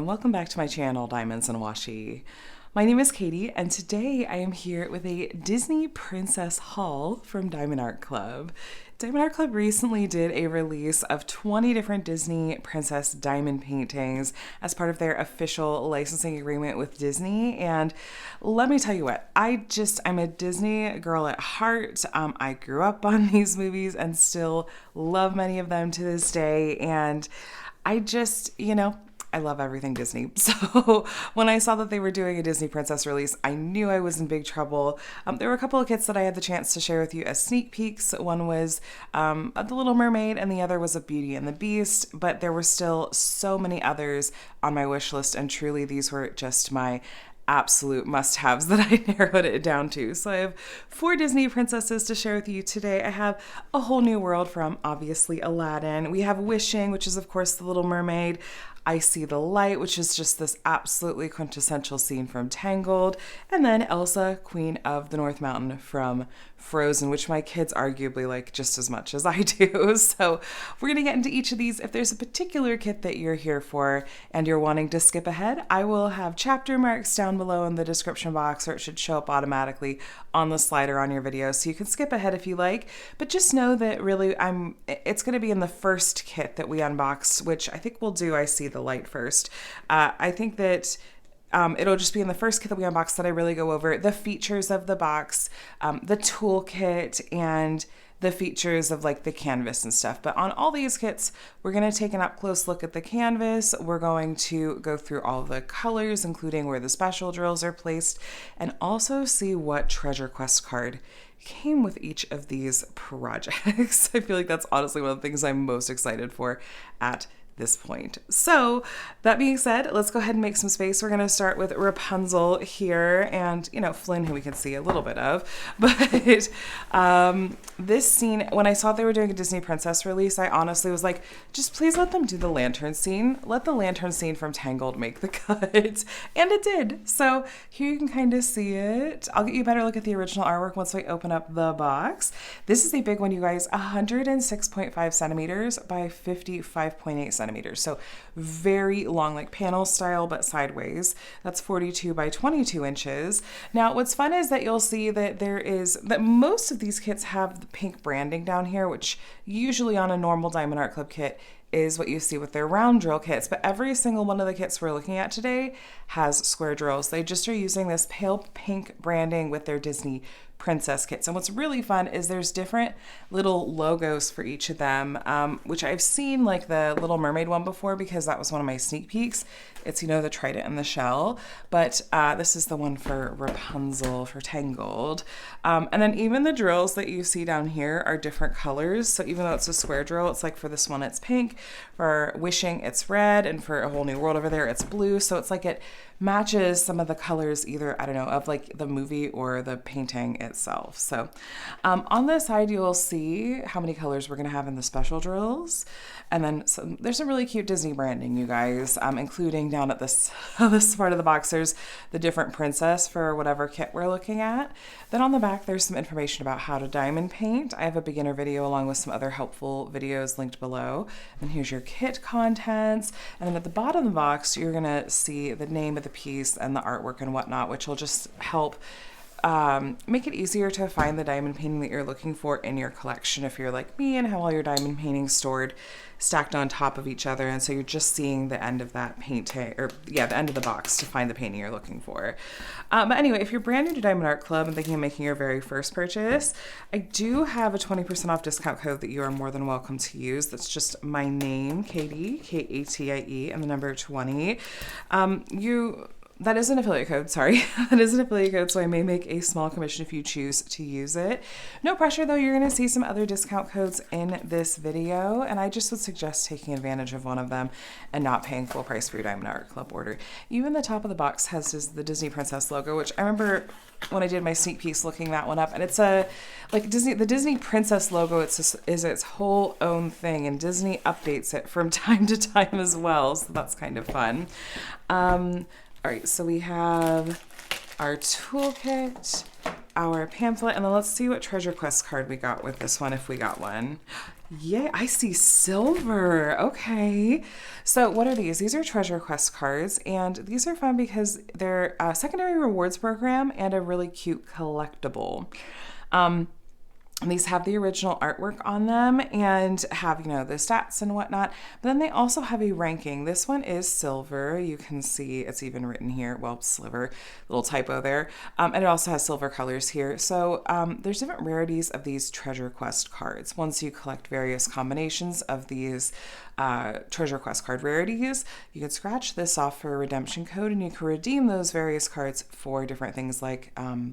and welcome back to my channel, Diamonds and Washi. My name is Katie, and today I am here with a Disney Princess haul from Diamond Art Club. Diamond Art Club recently did a release of 20 different Disney Princess diamond paintings as part of their official licensing agreement with Disney. And let me tell you what, I'm a Disney girl at heart. I grew up on these movies and still love many of them to this day. And I love everything Disney. So when I saw that they were doing a Disney Princess release, I knew I was in big trouble. There were a couple of kits that I had the chance to share with you as sneak peeks. One was The Little Mermaid and the other was a Beauty and the Beast, but there were still so many others on my wish list, and truly these were just my absolute must-haves that I narrowed it down to. So I have 4 Disney princesses to share with you today. I have A Whole New World from obviously Aladdin. We have Wishing, which is of course The Little Mermaid. I See the Light, which is just this absolutely quintessential scene from Tangled. And then Elsa, Queen of the North Mountain from Frozen, which my kids arguably like just as much as I do. So we're going to get into each of these. If there's a particular kit that you're here for and you're wanting to skip ahead, I will have chapter marks down below in the description box, or it should show up automatically on the slider on your video. So you can skip ahead if you like, but just know that really it's going to be in the first kit that we unboxed, which I think we'll do I See the Light first. I think that it'll just be in the first kit that we unbox that I really go over the features of the box, the toolkit, and the features of like the canvas and stuff. But on all these kits, we're going to take an up close look at the canvas. We're going to go through all the colors, including where the special drills are placed, and also see what treasure quest card came with each of these projects. I feel like that's honestly one of the things I'm most excited for at this point. So that being said, let's go ahead and make some space. We're going to start with Rapunzel here, and Flynn, who we can see a little bit of, but this scene, when I saw they were doing a Disney Princess release, I honestly was like, just please let them do the lantern scene. Let the lantern scene from Tangled make the cut, and it did. So here you can kind of see it. I'll get you a better look at the original artwork once we open up the box. This is a big one, you guys, 106.5 centimeters by 55.8 centimeters. So very long, like panel style, but sideways. That's 42 by 22 inches. Now, what's fun is that you'll see that most of these kits have the pink branding down here, which usually on a normal Diamond Art Club kit is what you see with their round drill kits, but every single one of the kits we're looking at today has square drills. They just are using this pale pink branding with their Disney Princess kits. And what's really fun is there's different little logos for each of them, which I've seen like the Little Mermaid one before because that was one of my sneak peeks. It's, the trident and the shell, but this is the one for Rapunzel, for Tangled. And then even the drills that you see down here are different colors. So even though it's a square drill, it's like for this one, it's pink, for Wishing, it's red, and for A Whole New World over there, it's blue. So it's like it matches some of the colors either, I don't know, of like the movie or the painting itself. So on this side, you'll see how many colors we're going to have in the special drills. And then there's some really cute Disney branding, you guys, including down at this part of the box, there's the different princess for whatever kit we're looking at. Then on the back, there's some information about how to diamond paint. I have a beginner video along with some other helpful videos linked below. And here's your kit contents. And then at the bottom of the box, you're going to see the name of the piece and the artwork and whatnot, which will just help make it easier to find the diamond painting that you're looking for in your collection if you're like me and have all your diamond paintings stacked on top of each other, and so you're just seeing the end of that painting, or the end of the box to find the painting you're looking for. But anyway, if you're brand new to Diamond Art Club and thinking of making your very first purchase, I do have a 20% off discount code that you are more than welcome to use. That's just my name, Katie, Katie, and the number 20. That is an affiliate code, sorry. That is an affiliate code, so I may make a small commission if you choose to use it. No pressure though, you're gonna see some other discount codes in this video, and I just would suggest taking advantage of one of them and not paying full price for your Diamond Art Club order. Even the top of the box has the Disney Princess logo, which I remember when I did my sneak peeks looking that one up, and it's the Disney Princess logo is its whole own thing, and Disney updates it from time to time as well, so that's kind of fun. All right, so we have our toolkit, our pamphlet, and then let's see what Treasure Quest card we got with this one, if we got one. Yay, I see silver. Okay. So what are these? These are Treasure Quest cards, and these are fun because they're a secondary rewards program and a really cute collectible. And these have the original artwork on them and have, you know, the stats and whatnot. But then they also have a ranking. This one is silver. You can see it's even written here. Well, silver, little typo there. And it also has silver colors here. So there's different rarities of these Treasure Quest cards. Once you collect various combinations of these Treasure Quest card rarities, you can scratch this off for a redemption code, and you can redeem those various cards for different things like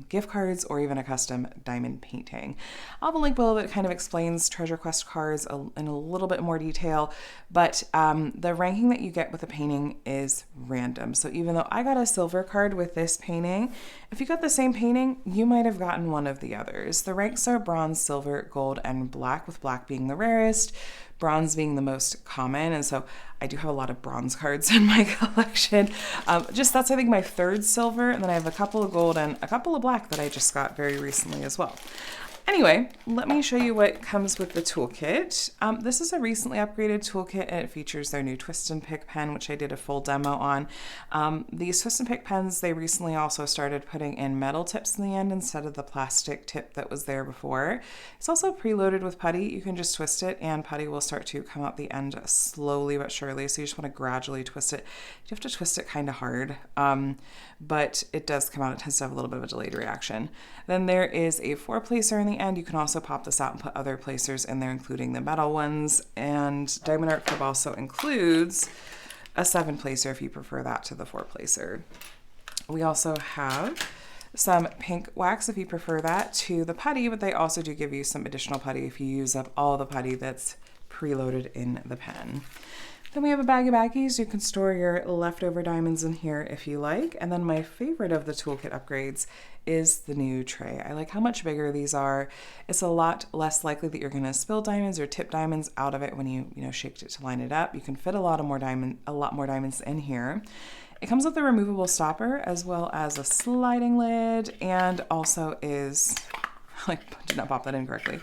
gift cards or even a custom diamond painting. I'll have a link below that kind of explains Treasure Quest cards in a little bit more detail, but the ranking that you get with the painting is random. So even though I got a silver card with this painting, if you got the same painting, you might have gotten one of the others. The ranks are bronze, silver, gold, and black, with black being the rarest, bronze being the most common. And so I do have a lot of bronze cards in my collection. That's, I think, my third silver. And then I have a couple of gold and a couple of black that I just got very recently as well. Anyway, let me show you what comes with the toolkit. This is a recently upgraded toolkit, and it features their new twist and pick pen, which I did a full demo on. These twist and pick pens, they recently also started putting in metal tips in the end instead of the plastic tip that was there before. It's also preloaded with putty. You can just twist it and putty will start to come out the end slowly but surely. So you just want to gradually twist it. You have to twist it kind of hard, but it does come out. It tends to have a little bit of a delayed reaction. Then there is a 4-placer in the end. You can also pop this out and put other placers in there, including the metal ones. And Diamond Art Club also includes a 7-placer if you prefer that to the 4-placer. We also have some pink wax if you prefer that to the putty, but they also do give you some additional putty if you use up all the putty that's preloaded in the pen. Then we have a bag of baggies. You can store your leftover diamonds in here if you like. And then my favorite of the toolkit upgrades is the new tray. I like how much bigger these are. It's a lot less likely that you're going to spill diamonds or tip diamonds out of it when you shaped it to line it up. You can fit a lot more diamonds in here. It comes with a removable stopper as well as a sliding lid, and also is, did not pop that in correctly,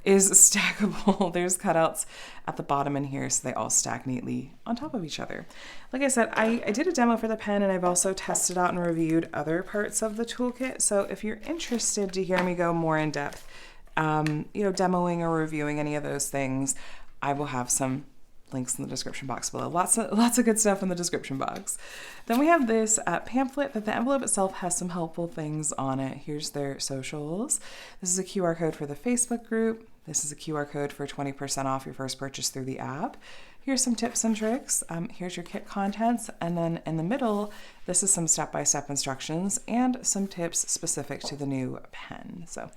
is stackable. There's cutouts at the bottom in here, so they all stack neatly on top of each other. Like I said, I did a demo for the pen, and I've also tested out and reviewed other parts of the toolkit. So if you're interested to hear me go more in depth, demoing or reviewing any of those things, I will have some links in the description box below. Lots of good stuff in the description box. Then we have this pamphlet that the envelope itself has some helpful things on it. Here's their socials. This is a QR code for the Facebook group. This is a QR code for 20% off your first purchase through the app. Here's some tips and tricks. Here's your kit contents. And then in the middle, this is some step-by-step instructions and some tips specific to the new pen. So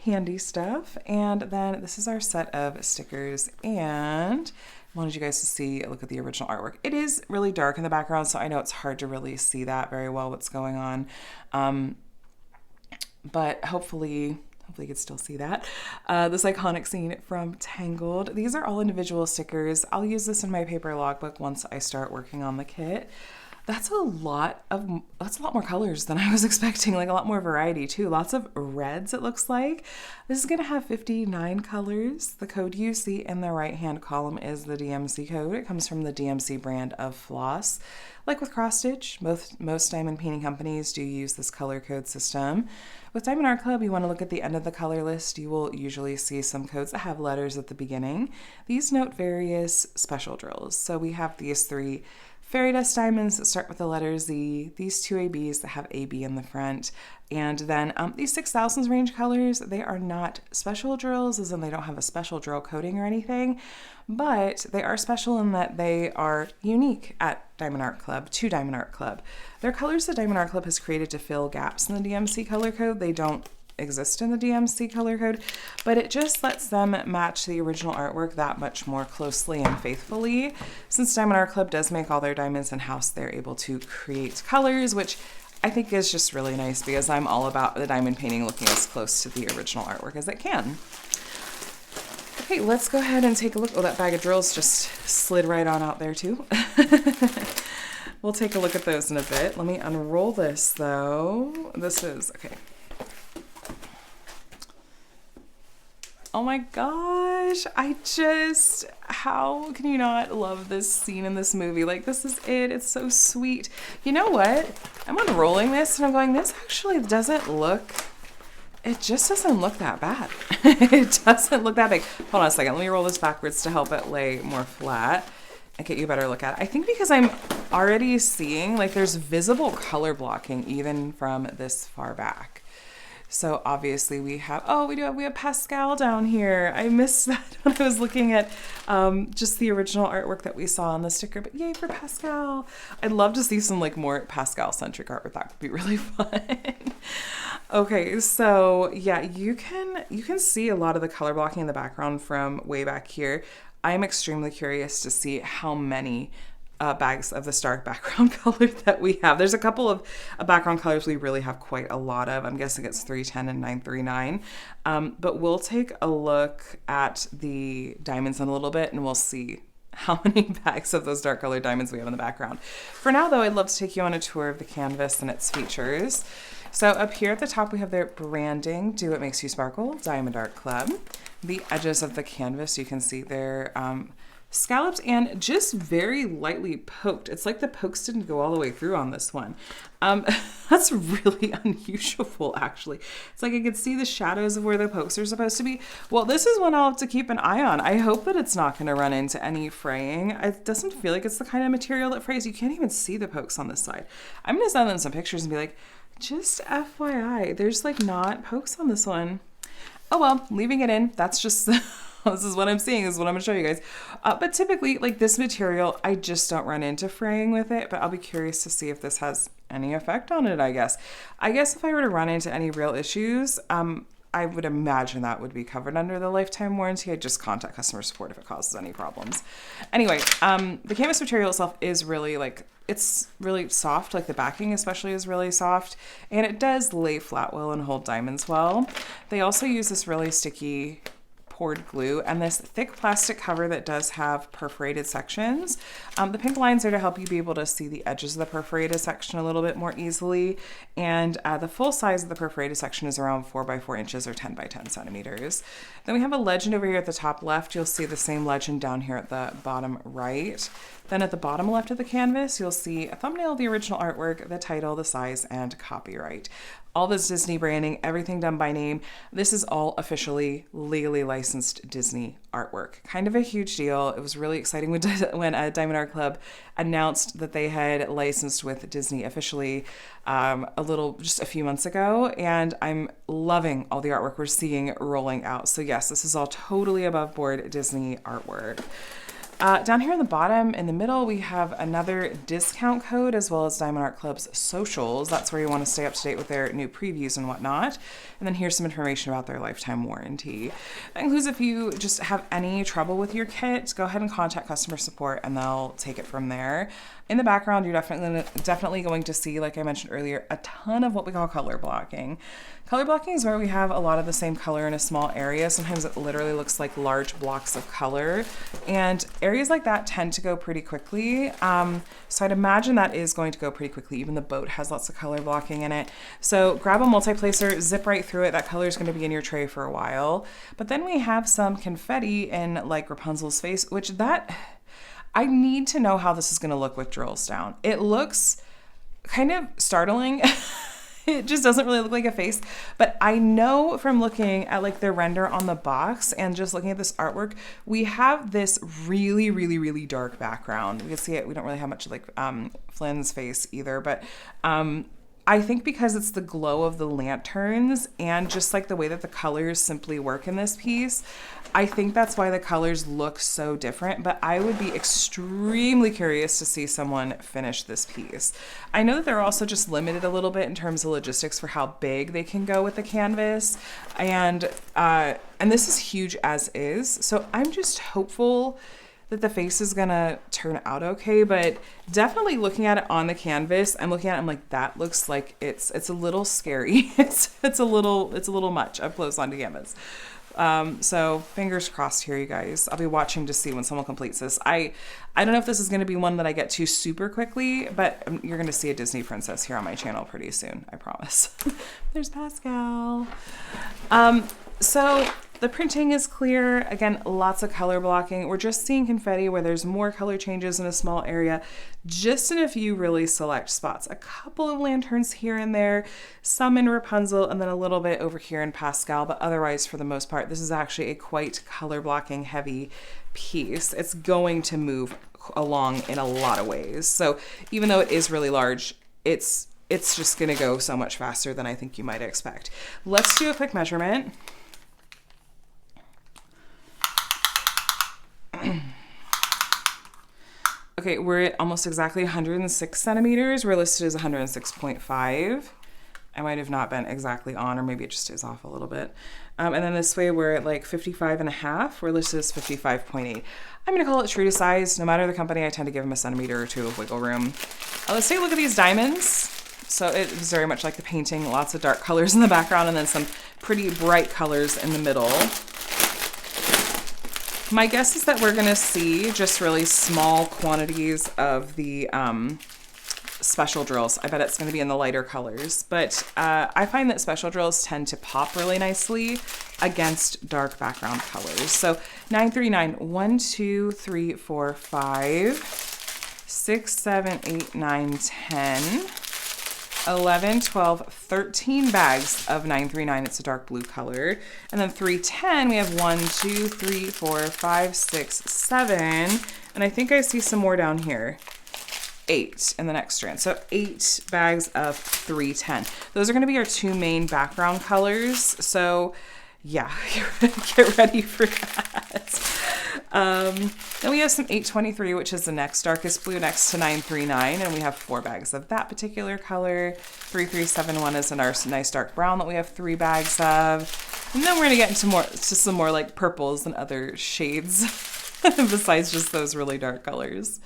handy stuff. And then this is our set of stickers, and I wanted you guys to look at the original artwork. It is really dark in the background, so I know it's hard to really see that very well, what's going on. But hopefully you can still see that. This iconic scene from Tangled. These are all individual stickers. I'll use this in my paper logbook once I start working on the kit. That's a lot more colors than I was expecting, like a lot more variety too. Lots of reds, it looks like. This is gonna have 59 colors. The code you see in the right-hand column is the DMC code. It comes from the DMC brand of floss. Like with cross stitch, most diamond painting companies do use this color code system. With Diamond Art Club, you want to look at the end of the color list. You will usually see some codes that have letters at the beginning. These note various special drills. So we have these 3 fairy dust diamonds that start with the letter Z, these 2 ABs that have AB in the front, and then these 6000s range colors, they are not special drills, as in they don't have a special drill coating or anything, but they are special in that they are unique at Diamond Art Club, to Diamond Art Club. They're colors that Diamond Art Club has created to fill gaps in the DMC color code. They don't exist in the DMC color code, but it just lets them match the original artwork that much more closely and faithfully. Since Diamond Art Club does make all their diamonds in-house, they're able to create colors, which I think is just really nice because I'm all about the diamond painting looking as close to the original artwork as it can. Okay, let's go ahead and take a look. Oh, that bag of drills just slid right on out there too. We'll take a look at those in a bit. Let me unroll this though. This is, okay. Oh my gosh. How can you not love this scene in this movie? Like, this is it. It's so sweet. You know what? I'm unrolling this and I'm going, this actually doesn't look, it just doesn't look that bad. It doesn't look that big. Hold on a second. Let me roll this backwards to help it lay more flat and get you a better look at it. I think because I'm already seeing, like, there's visible color blocking even from this far back. So obviously we have, we have Pascal down here. I missed that when I was looking at just the original artwork that we saw on the sticker, but yay for Pascal. I'd love to see some like more Pascal centric artwork. That would be really fun. Okay, so yeah, you can see a lot of the color blocking in the background from way back here. I'm extremely curious to see how many bags of this dark background color that we have. There's a couple of background colors we really have quite a lot of. I'm guessing it's 310 and 939. But we'll take a look at the diamonds in a little bit and we'll see how many bags of those dark colored diamonds we have in the background. For now though, I'd love to take you on a tour of the canvas and its features. So up here at the top, we have their branding, Do What Makes You Sparkle, Diamond Art Club. The edges of the canvas, you can see they're scalloped and just very lightly poked. It's like the pokes didn't go all the way through on this one. That's really unusual, actually. It's like I could see the shadows of where the pokes are supposed to be. Well, this is one I'll have to keep an eye on. I hope that it's not going to run into any fraying. It doesn't feel like it's the kind of material that frays. You can't even see the pokes on this side. I'm going to send them some pictures and be like, just FYI, there's like not pokes on this one. Oh well, leaving it in. That's just, this is what I'm seeing, this is what I'm gonna show you guys. But typically, like this material, I just don't run into fraying with it, but I'll be curious to see if this has any effect on it, I guess. I guess if I were to run into any real issues, I would imagine that would be covered under the lifetime warranty. I'd just contact customer support if it causes any problems. Anyway, the canvas material itself is really like, it's really soft, like the backing especially is really soft, and it does lay flat well and hold diamonds well. They also use this really sticky poured glue and this thick plastic cover that does have perforated sections. The pink lines are to help you be able to see the edges of the perforated section a little bit more easily. And the full size of the perforated section is around 4 by 4 inches or 10 by 10 centimeters. Then we have a legend over here at the top left. You'll see the same legend down here at the bottom right. Then at the bottom left of the canvas, you'll see a thumbnail of the original artwork, the title, the size, and copyright. All this Disney branding, everything done by name. This is all officially legally licensed Disney artwork. Kind of a huge deal. It was really exciting when Diamond Art Club announced that they had licensed with Disney officially just a few months ago, and I'm loving all the artwork we're seeing rolling out. So yes, this is all totally above board Disney artwork. Down here in the bottom, in the middle, we have another discount code as well as Diamond Art Club's socials. That's where you want to stay up to date with their new previews and whatnot. And then here's some information about their lifetime warranty. That includes if you just have any trouble with your kit, go ahead and contact customer support and they'll take it from there. In the background, you're definitely going to see, like I mentioned earlier, a ton of what we call color blocking. Color blocking is where we have a lot of the same color in a small area. Sometimes it literally looks like large blocks of color. And areas like that tend to go pretty quickly. So I'd imagine that is going to go pretty quickly. Even the boat has lots of color blocking in it. So grab a multi-placer, zip right through it. That color is going to be in your tray for a while. But then we have some confetti in like Rapunzel's face, which I need to know how this is going to look with drills down. It looks kind of startling. It just doesn't really look like a face, but I know from looking at like the render on the box and just looking at this artwork, we have this really, really, really dark background. You can see it. We don't really have much like Flynn's face either, but I think because it's the glow of the lanterns and just like the way that the colors simply work in this piece, I think that's why the colors look so different, but I would be extremely curious to see someone finish this piece. I know that they're also just limited a little bit in terms of logistics for how big they can go with the canvas, and this is huge as is, so I'm just hopeful that the face is gonna turn out okay, but definitely looking at it on the canvas, I'm looking at it, I'm like, that looks like it's a little scary. It's a little much up close on canvas. So fingers crossed here, you guys. I'll be watching to see when someone completes this. I don't know if this is going to be one that I get to super quickly, but you're going to see a Disney princess here on my channel pretty soon, I promise. There's Pascal. So The printing is clear. Again, lots of color blocking. We're just seeing confetti where there's more color changes in a small area, just in a few really select spots. A couple of lanterns here and there, some in Rapunzel, and then a little bit over here in Pascal, but otherwise, for the most part, this is actually a quite color blocking heavy piece. It's going to move along in a lot of ways. So even though it is really large, it's just going to go so much faster than I think you might expect. Let's do a quick measurement. Okay, we're at almost exactly 106 centimeters. We're listed as 106.5. I might have not been exactly on, or maybe it just is off a little bit. And then this way we're at like 55 and a half. We're listed as 55.8. I'm gonna call it true to size. No matter the company, I tend to give them a centimeter or two of wiggle room. Let's take a look at these diamonds. So it was very much like the painting, lots of dark colors in the background and then some pretty bright colors in the middle. My guess is that we're gonna see just really small quantities of the special drills. I bet it's gonna be in the lighter colors, but I find that special drills tend to pop really nicely against dark background colors. So 939, 1, 2, 3, 4, 5, 6, 7, 8, 9, 10, 11, 12, 13 bags of 939. It's a dark blue color. And then 310, we have 1, 2, 3, 4, 5, 6, 7. And I think I see some more down here. 8 in the next strand. So 8 bags of 310. Those are going to be our two main background colors. So yeah, get ready for that. Then we have some 823, which is the next darkest blue next to 939, and we have 4 bags of that particular color. 3371 is a nice dark brown that we have 3 bags of. And then we're gonna get into some more like purples and other shades besides just those really dark colors.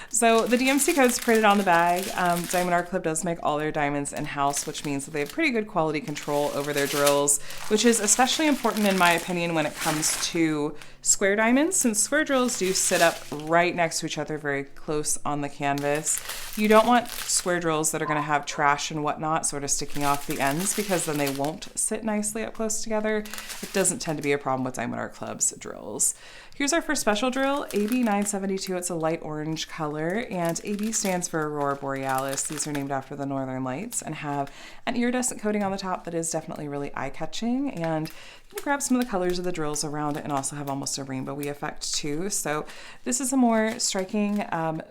So the DMC code's printed on the bag. Diamond Art Club does make all their diamonds in-house, which means that they have pretty good quality control over their drills, which is especially important in my opinion when it comes to square diamonds, since square drills do sit up right next to each other very close on the canvas. You don't want square drills that are going to have trash and whatnot sort of sticking off the ends, because then they won't sit nicely up close together. It doesn't tend to be a problem with Diamond Art Club's drills. Here's our first special drill, AB 972. It's a light orange color, and AB stands for Aurora Borealis. These are named after the northern lights and have an iridescent coating on the top that is definitely really eye-catching, and you can grab some of the colors of the drills around it and also have almost a rainbowy effect too. So this is a more striking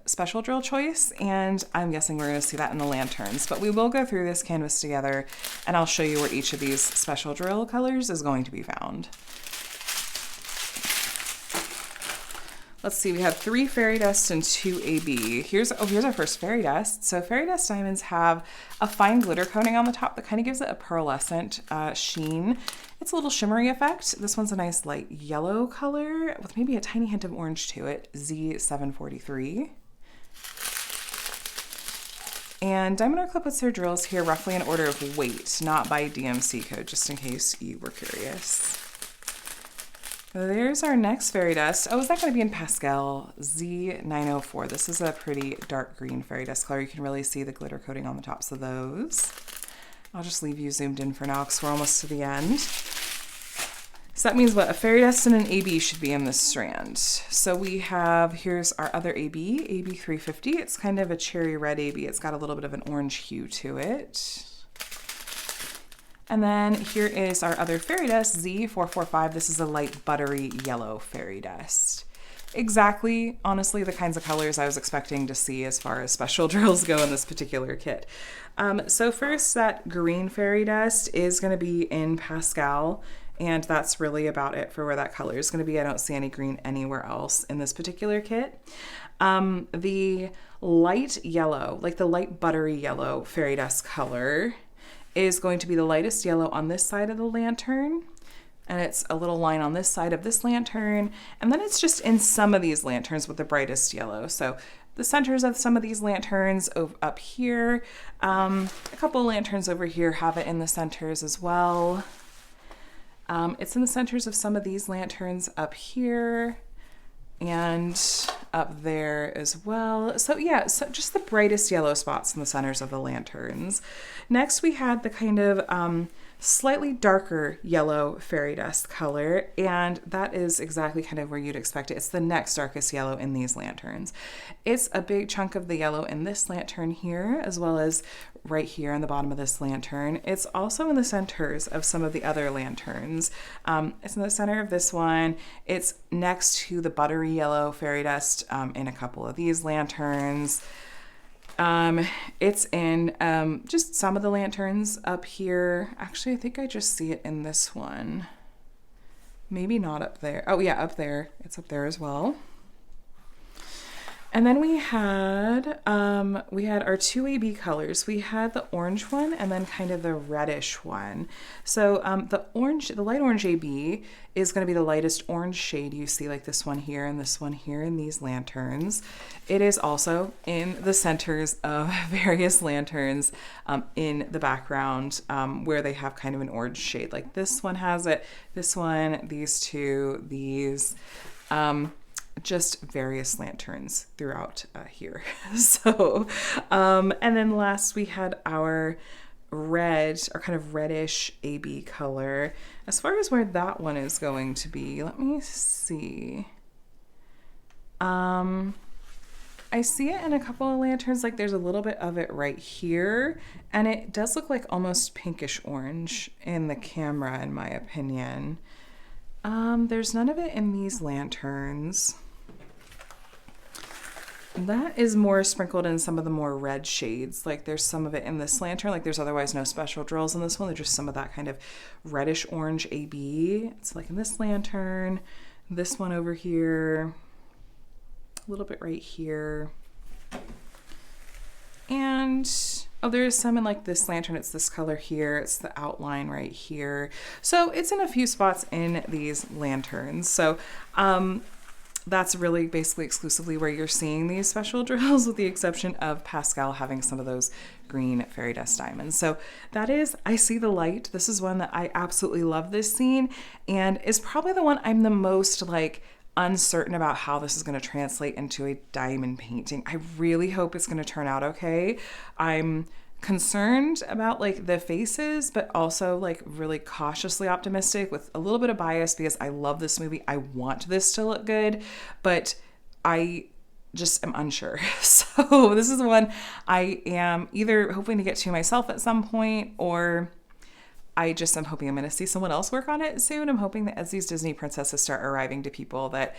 special drill choice, and I'm guessing we're going to see that in the lanterns. But we will go through this canvas together, and I'll show you where each of these special drill colors is going to be found. Let's see, we have 3 fairy dust and 2 AB. Here's our first fairy dust. So fairy dust diamonds have a fine glitter coating on the top that kind of gives it a pearlescent sheen. It's a little shimmery effect. This one's a nice light yellow color with maybe a tiny hint of orange to it, Z743. And Diamond Art Club puts their drills here roughly in order of weight, not by DMC code, just in case you were curious. There's our next fairy dust. Oh, is that going to be in Pascal? Z904. This is a pretty dark green fairy dust color. You can really see the glitter coating on the tops of those. I'll just leave you zoomed in for now because we're almost to the end. So that means what? A fairy dust and an AB should be in this strand. So we have, here's our other AB, AB350. It's kind of a cherry red AB. It's got a little bit of an orange hue to it. And then here is our other fairy dust, Z445. This is a light buttery yellow fairy dust. Exactly, honestly, the kinds of colors I was expecting to see as far as special drills go in this particular kit. So first, that green fairy dust is going to be in Pascal, and that's really about it for where that color is going to be. I don't see any green anywhere else in this particular kit. The light yellow, like the light buttery yellow fairy dust color, is going to be the lightest yellow on this side of the lantern, and it's a little line on this side of this lantern, and then it's just in some of these lanterns with the brightest yellow. So the centers of some of these lanterns up here, a couple of lanterns over here have it in the centers as well. It's in the centers of some of these lanterns up here and up there as well. So yeah, so just the brightest yellow spots in the centers of the lanterns. Next we had the kind of slightly darker yellow fairy dust color, and that is exactly kind of where you'd expect it. It's the next darkest yellow in these lanterns. It's a big chunk of the yellow in this lantern here, as well as right here on the bottom of this lantern. It's also in the centers of some of the other lanterns. It's in the center of this one. It's next to the buttery yellow fairy dust in a couple of these lanterns. It's in just some of the lanterns up here. Actually, I think I just see it in this one. Maybe not up there. Oh yeah, up there. It's up there as well. And then we had our two AB colors. We had the orange one and then kind of the reddish one. So the light orange AB is going to be the lightest orange shade you see, like this one here and this one here in these lanterns. It is also in the centers of various lanterns in the background where they have kind of an orange shade. Like this one has it, this one, these two, these. Just various lanterns throughout here. So, and then last we had our red, or kind of reddish AB color. As far as where that one is going to be, let me see. I see it in a couple of lanterns, like there's a little bit of it right here, and it does look like almost pinkish orange in the camera, in my opinion. There's none of it in these lanterns. That is more sprinkled in some of the more red shades. Like there's some of it in this lantern, like there's otherwise no special drills in this one. There's just some of that kind of reddish orange AB. It's like in this lantern, this one over here, a little bit right here. And oh, there's some in like this lantern. It's this color here. It's the outline right here. So it's in a few spots in these lanterns. So that's really basically exclusively where you're seeing these special drills, with the exception of Pascal having some of those green fairy dust diamonds. So that is I See the Light. This is one that I absolutely love, this scene, and is probably the one I'm the most like uncertain about how this is going to translate into a diamond painting. I really hope it's going to turn out okay. I'm concerned about like the faces, but also like really cautiously optimistic with a little bit of bias because I love this movie. I want this to look good, but I just am unsure. So this is one I am either hoping to get to myself at some point, or I just am hoping I'm going to see someone else work on it soon. I'm hoping that as these Disney princesses start arriving to people, that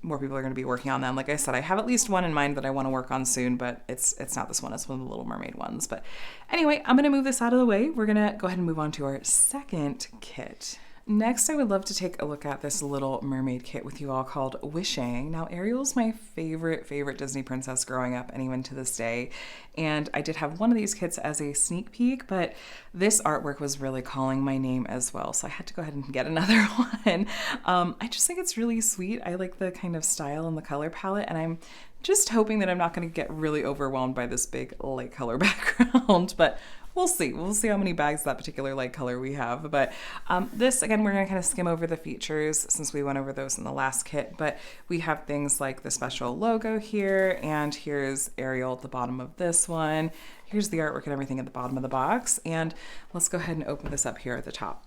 more people are going to be working on them. Like I said, I have at least one in mind that I want to work on soon, but it's not this one. It's one of the Little Mermaid ones. But anyway, I'm going to move this out of the way. We're going to go ahead and move on to our second kit. Next, I would love to take a look at this Little Mermaid kit with you all called Wishing. Now, Ariel's my favorite Disney princess growing up, and even to this day. And I did have one of these kits as a sneak peek, but this artwork was really calling my name as well. So I had to go ahead and get another one. I just think it's really sweet. I like the kind of style and the color palette, and I'm just hoping that I'm not going to get really overwhelmed by this big light color background, but we'll see. We'll see how many bags of that particular light color we have. But this, again, we're going to kind of skim over the features since we went over those in the last kit. But we have things like the special logo here, and here's Ariel at the bottom of this one. Here's the artwork and everything at the bottom of the box. And let's go ahead and open this up here at the top.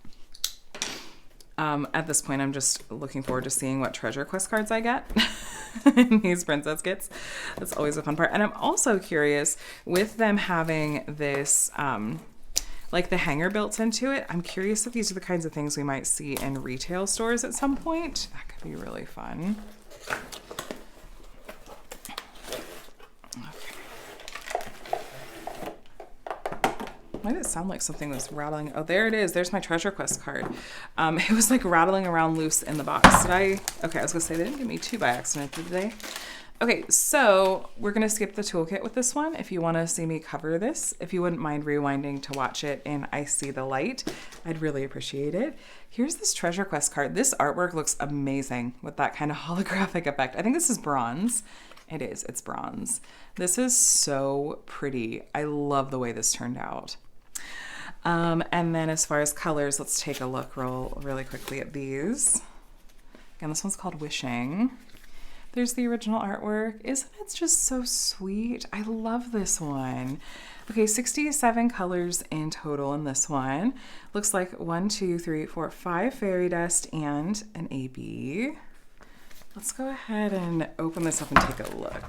At this point, I'm just looking forward to seeing what treasure quest cards I get in these princess kits. That's always a fun part. And I'm also curious, with them having this, like the hanger built into it, I'm curious if these are the kinds of things we might see in retail stores at some point. That could be really fun. Why did it sound like something was rattling? Oh, there it is. There's my treasure quest card. It was like rattling around loose in the box. Okay, I was gonna say they didn't give me two by accident today. Okay, so we're gonna skip the toolkit with this one. If you wanna see me cover this, if you wouldn't mind rewinding to watch it in I See the Light, I'd really appreciate it. Here's this treasure quest card. This artwork looks amazing with that kind of holographic effect. I think this is bronze. It is, it's bronze. This is so pretty. I love the way this turned out. And then as far as colors, let's take a look really quickly at these. Again, this one's called Wishing. There's the original artwork. Isn't it just so sweet? I love this one. Okay, 67 colors in total in this one. Looks like 1, 2, 3, 4, 5 fairy dust and an AB. Let's go ahead and open this up and take a look.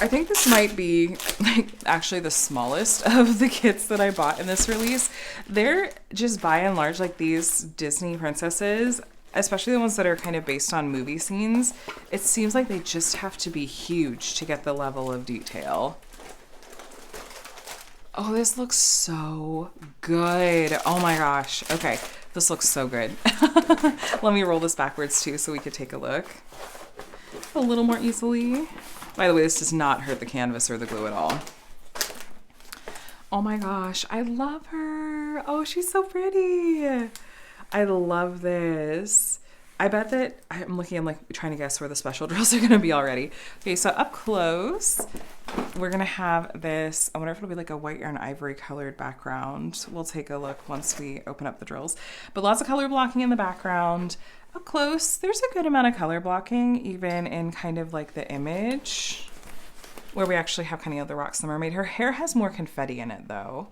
I think this might be like actually the smallest of the kits that I bought in this release. They're just by and large like these Disney princesses, especially the ones that are kind of based on movie scenes. It seems like they just have to be huge to get the level of detail. Oh, this looks so good. Oh my gosh. Okay, this looks so good. Let me roll this backwards too so we could take a look a little more easily. By the way, this does not hurt the canvas or the glue at all. Oh my gosh, I love her. Oh, she's so pretty. I love this. I bet that I'm like trying to guess where the special drills are gonna be already. Okay, so up close, we're gonna have this, I wonder if it'll be like a white or an ivory colored background. We'll take a look once we open up the drills. But lots of color blocking in the background. Up close, there's a good amount of color blocking, even in kind of like the image where we actually have kind of the rocks, the mermaid. Her hair has more confetti in it though.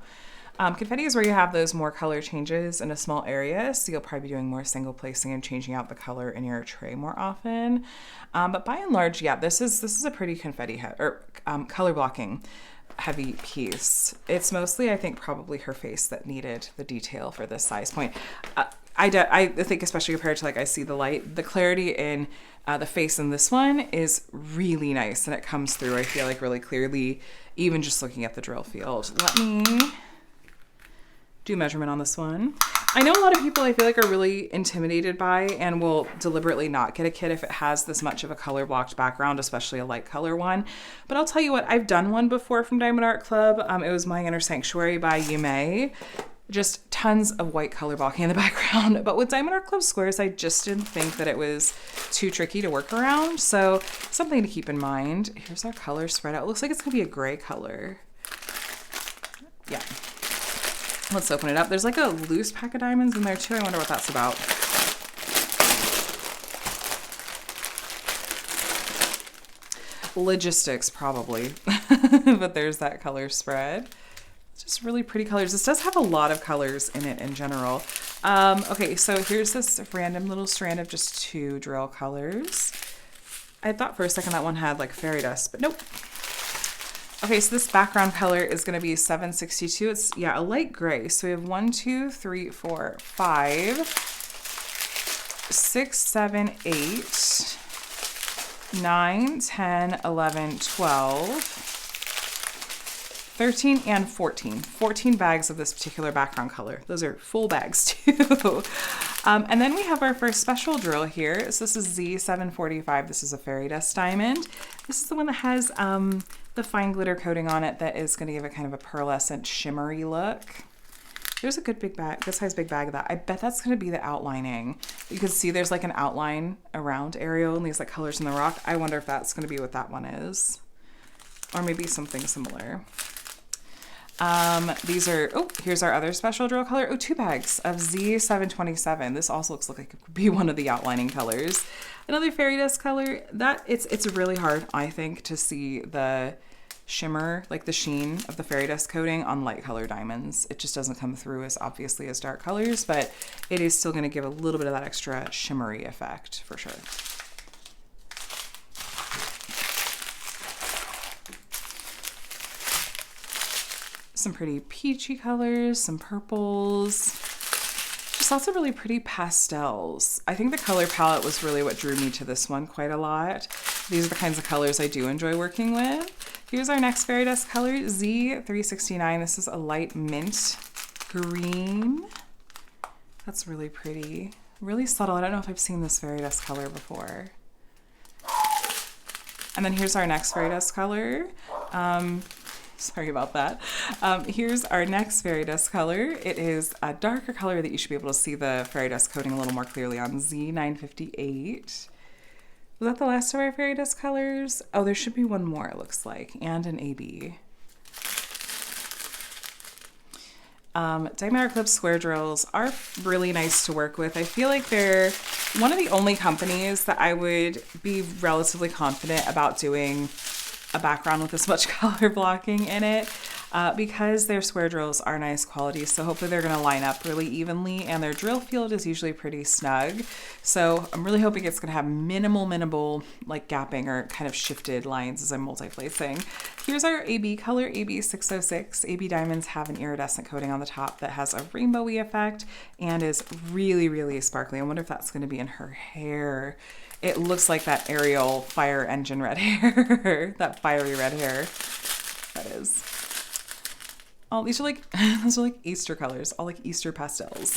Confetti is where you have those more color changes in a small area, so you'll probably be doing more single placing and changing out the color in your tray more often. But by and large, yeah, this is a pretty confetti color blocking heavy piece. It's mostly, I think, probably her face that needed the detail for this size point. I think especially compared to like I see the light, the clarity in the face in this one is really nice, and it comes through, I feel like, really clearly, even just looking at the drill field. Let me do measurement on this one. I know a lot of people I feel like are really intimidated by and will deliberately not get a kit if it has this much of a color blocked background, especially a light color one. But I'll tell you what, I've done one before from Diamond Art Club. It was My Inner Sanctuary by Yume. Just tons of white color blocking in the background. But with Diamond Art Club squares, I just didn't think that it was too tricky to work around. So something to keep in mind. Here's our color spread out. It looks like it's gonna be a gray color. Yeah. Let's open it up. There's like a loose pack of diamonds in there too. I wonder what that's about. Logistics probably, but there's that color spread. It's just really pretty colors. This does have a lot of colors in it in general. Okay, so here's this random little strand of just 2 drill colors. I thought for a second that one had like fairy dust, but nope. Okay, so this background color is going to be 762. It's, yeah, a light gray. So we have 1, 2, 3, 4, 5, 6, 7, 8, 9, 10, 11, 12, 13, and 14. 14 bags of this particular background color. Those are full bags too. And then we have our first special drill here. So this is Z745. This is a fairy dust diamond. This is the one that has the fine glitter coating on it that is going to give it kind of a pearlescent shimmery look. There's a good big bag, good size big bag of that. I bet that's going to be the outlining. You can see there's like an outline around Ariel and these like colors in the rock. I wonder if that's going to be what that one is, or maybe something similar. These are, oh, here's our other special drill color. Oh, 2 bags of Z727. This also looks like it could be one of the outlining colors. Another fairy dust color. That it's really hard, I think, to see the shimmer, like the sheen of the fairy dust coating on light color diamonds. It just doesn't come through as obviously as dark colors, but it is still going to give a little bit of that extra shimmery effect for sure. Some pretty peachy colors, some purples, just lots of really pretty pastels. I think the color palette was really what drew me to this one quite a lot. These are the kinds of colors I do enjoy working with. Here's our next fairy dust color, Z369. This is a light mint green. That's really pretty, really subtle. I don't know if I've seen this fairy dust color before. And then here's our next fairy dust color. Sorry about that. Here's our next fairy dust color. It is a darker color that you should be able to see the fairy dust coating a little more clearly on, Z958. Was that the last of our fairy dust colors? Oh, there should be one more, it looks like, and an AB. Diamond Art Club square drills are really nice to work with. I feel like they're one of the only companies that I would be relatively confident about doing a background with this much color blocking in it, because their square drills are nice quality. So hopefully they're going to line up really evenly, and their drill field is usually pretty snug. So I'm really hoping it's going to have minimal like gapping or kind of shifted lines as I'm multi-placing. Here's our AB color, AB606. AB diamonds have an iridescent coating on the top that has a rainbowy effect and is really sparkly. I wonder if that's going to be in her hair. It looks like that Ariel fire engine red hair, that fiery red hair. That is. Oh, these are like, those are like Easter colors, all like Easter pastels.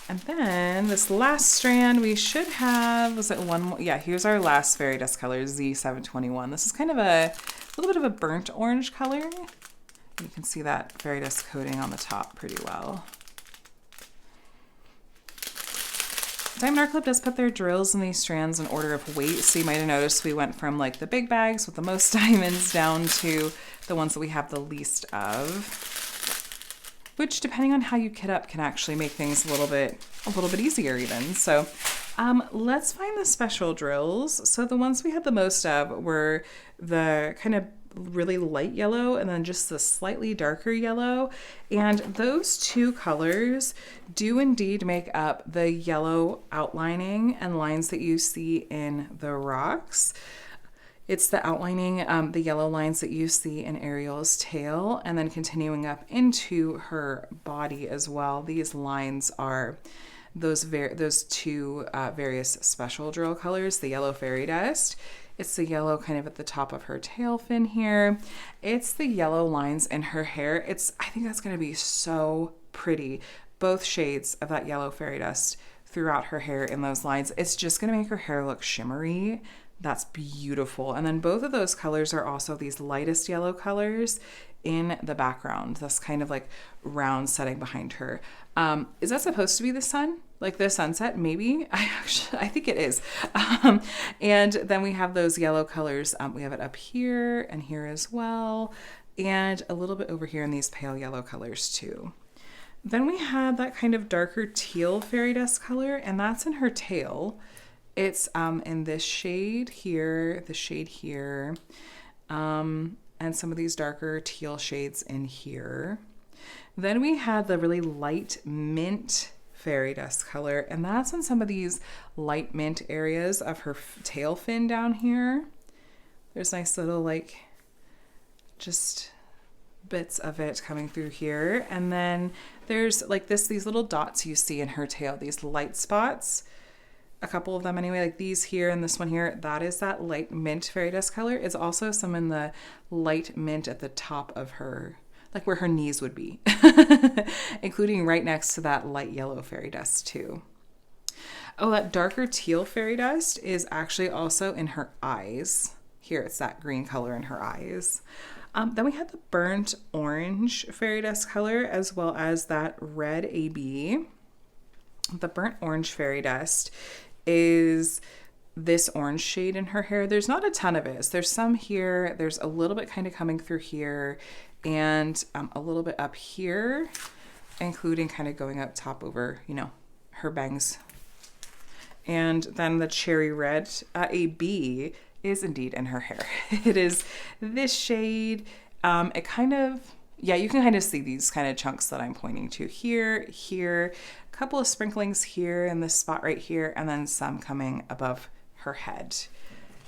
And then this last strand we should have, was it one more? Yeah, here's our last fairy dust color, Z721. This is kind of a little bit of a burnt orange color. You can see that fairy dust coating on the top pretty well. Diamond Art Club does put their drills in these strands in order of weight, so you might have noticed we went from like the big bags with the most diamonds down to the ones that we have the least of, which depending on how you kit up can actually make things a little bit easier even. So let's find the special drills. So the ones we had the most of were the kind of really light yellow and then just the slightly darker yellow, and those two colors do indeed make up the yellow outlining and lines that you see in the rocks. It's the outlining, the yellow lines that you see in Ariel's tail, and then continuing up into her body as well. These lines are those two various special drill colors, the yellow fairy dust. It's the yellow kind of at the top of her tail fin here. It's the yellow lines in her hair. I think that's going to be so pretty. Both shades of that yellow fairy dust throughout her hair in those lines. It's just going to make her hair look shimmery. That's beautiful. And then both of those colors are also these lightest yellow colors in the background. That's kind of like round setting behind her. Is that supposed to be the sun? Like the sunset? Maybe. I think it is. And then we have those yellow colors. We have it up here and here as well. And a little bit over here in these pale yellow colors too. Then we had that kind of darker teal fairy dust color, and that's in her tail. It's in this shade here, the shade here, and some of these darker teal shades in here. Then we had the really light mint fairy dust color, and that's in some of these light mint areas of her tail fin down here. There's nice little like just bits of it coming through here. And then there's like these little dots you see in her tail, these light spots. A couple of them anyway, like these here and this one here, that is that light mint fairy dust color. It's also some in the light mint at the top of her, like where her knees would be, including right next to that light yellow fairy dust too. Oh, that darker teal fairy dust is actually also in her eyes. Here, it's that green color in her eyes. Then we had the burnt orange fairy dust color as well as that red AB. The burnt orange fairy dust is this orange shade in her hair. There's not a ton of it. So there's some here. There's a little bit kind of coming through here and a little bit up here, including kind of going up top over, you know, her bangs. And then the cherry red AB is indeed in her hair. It is this shade. It kind of, yeah, you can kind of see these kind of chunks that I'm pointing to here, a couple of sprinklings here in this spot right here, and then some coming above her head.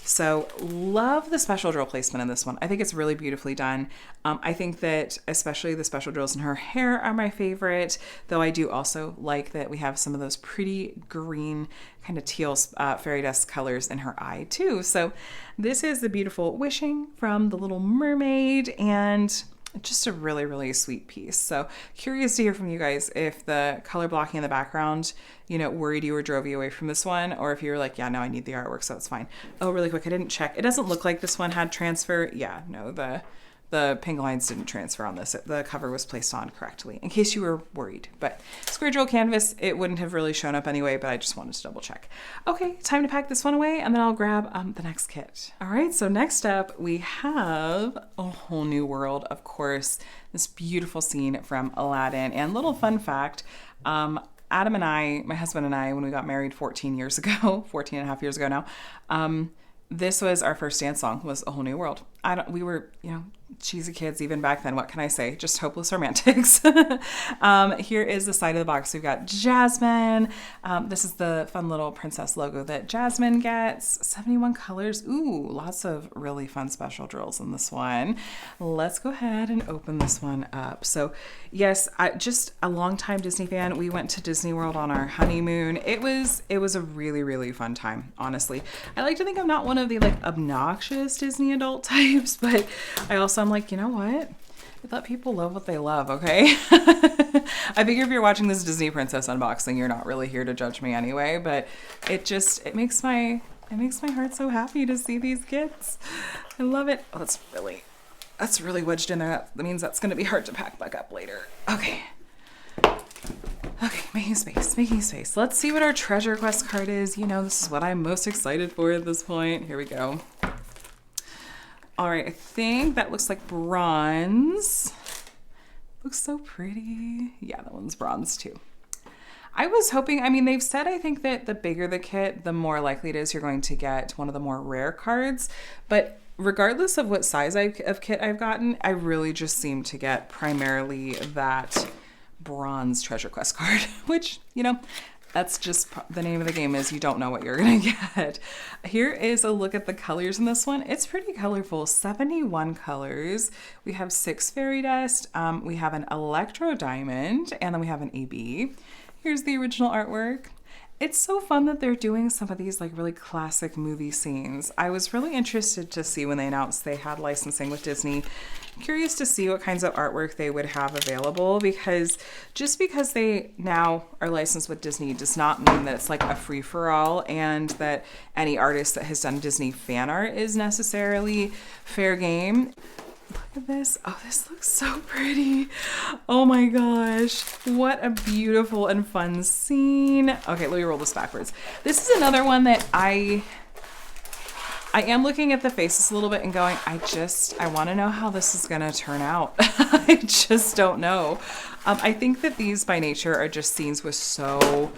So love the special drill placement in this one. I think it's really beautifully done. I think that especially the special drills in her hair are my favorite, though I do also like that we have some of those pretty green kind of teal fairy dust colors in her eye too. So this is the beautiful Wishing from the Little Mermaid, and just a really, really sweet piece. So curious to hear from you guys if the color blocking in the background, you know, worried you or drove you away from this one, or if you were like, yeah, no, I need the artwork, so it's fine. Oh, really quick, I didn't check. It doesn't look like this one had transfer. Yeah, no, the pink lines didn't transfer on this. The cover was placed on correctly, in case you were worried. But square drill canvas, it wouldn't have really shown up anyway, but I just wanted to double check. Okay, time to pack this one away, and then I'll grab the next kit. All right, so next up, we have A Whole New World, of course, this beautiful scene from Aladdin. And little fun fact, Adam and I, my husband and I, when we got married 14 years ago, 14 and a half years ago now, this was our first dance song, was A Whole New World. We were, cheesy kids even back then. What can I say? Just hopeless romantics. Here is the side of the box. We've got Jasmine. This is the fun little princess logo that Jasmine gets. 71 colors. Ooh, lots of really fun special drills in this one. Let's go ahead and open this one up. So yes, just a longtime Disney fan. We went to Disney World on our honeymoon. It was a really, really fun time, honestly. I like to think I'm not one of the obnoxious Disney adult types, but I'm like, you know what? Let people love what they love, okay? I figure if you're watching this Disney princess unboxing, you're not really here to judge me anyway, but it makes my heart so happy to see these kits. I love it. Oh, that's really wedged in there. That means that's going to be hard to pack back up later. Okay, making space. Let's see what our treasure quest card is. This is what I'm most excited for at this point. Here we go. All right, I think that looks like bronze. Looks so pretty. Yeah, that one's bronze too. I was hoping, they've said, I think that the bigger the kit, the more likely it is you're going to get one of the more rare cards. But regardless of what size of kit I've gotten, I really just seem to get primarily that bronze treasure quest card, which, that's just the name of the game, is you don't know what you're going to get. Here is a look at the colors in this one. It's pretty colorful, 71 colors. We have 6 fairy dust. We have an electro diamond, and then we have an AB. Here's the original artwork. It's so fun that they're doing some of these really classic movie scenes. I was really interested to see when they announced they had licensing with Disney. Curious to see what kinds of artwork they would have available, because just because they now are licensed with Disney does not mean that it's a free-for-all, and that any artist that has done Disney fan art is necessarily fair game. Look at this. Oh, this looks so pretty. Oh my gosh. What a beautiful and fun scene. Okay, let me roll this backwards. This is another one that I am looking at the faces a little bit and going, I want to know how this is going to turn out. I just don't know. I think that these by nature are just scenes with so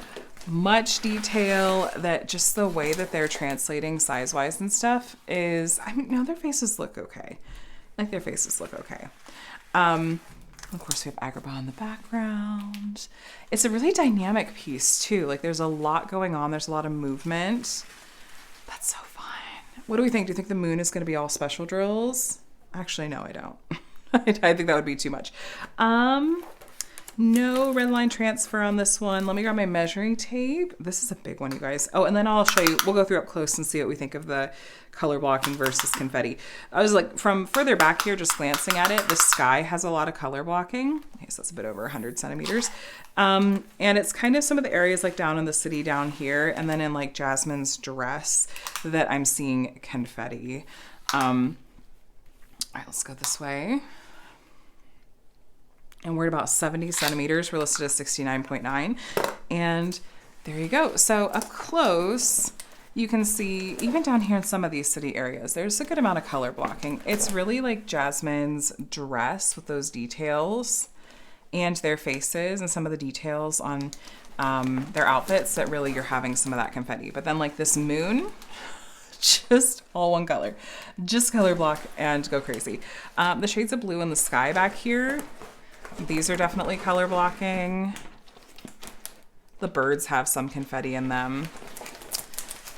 much detail that just the way that they're translating size-wise and stuff is, no, their faces look okay. Their faces look okay. Of course, we have Agrabah in the background. It's a really dynamic piece too. There's a lot going on. There's a lot of movement. That's so fun. What do we think? Do you think the moon is going to be all special drills? Actually, no, I don't. I think that would be too much. No red line transfer on this one. Let me grab my measuring tape. This is a big one, you guys. Oh, and then I'll show you, we'll go through up close and see what we think of the color blocking versus confetti. I was from further back here, just glancing at it, the sky has a lot of color blocking. Okay, so that's a bit over 100 centimeters. And it's kind of some of the areas down in the city down here, and then in Jasmine's dress that I'm seeing confetti. All right, let's go this way. And we're at about 70 centimeters. We're listed as 69.9. And there you go. So up close, you can see even down here in some of these city areas, there's a good amount of color blocking. It's really like Jasmine's dress with those details and their faces and some of the details on their outfits that really you're having some of that confetti. But then this moon, just all one color. Just color block and go crazy. The shades of blue in the sky back here, these are definitely color blocking. The birds have some confetti in them.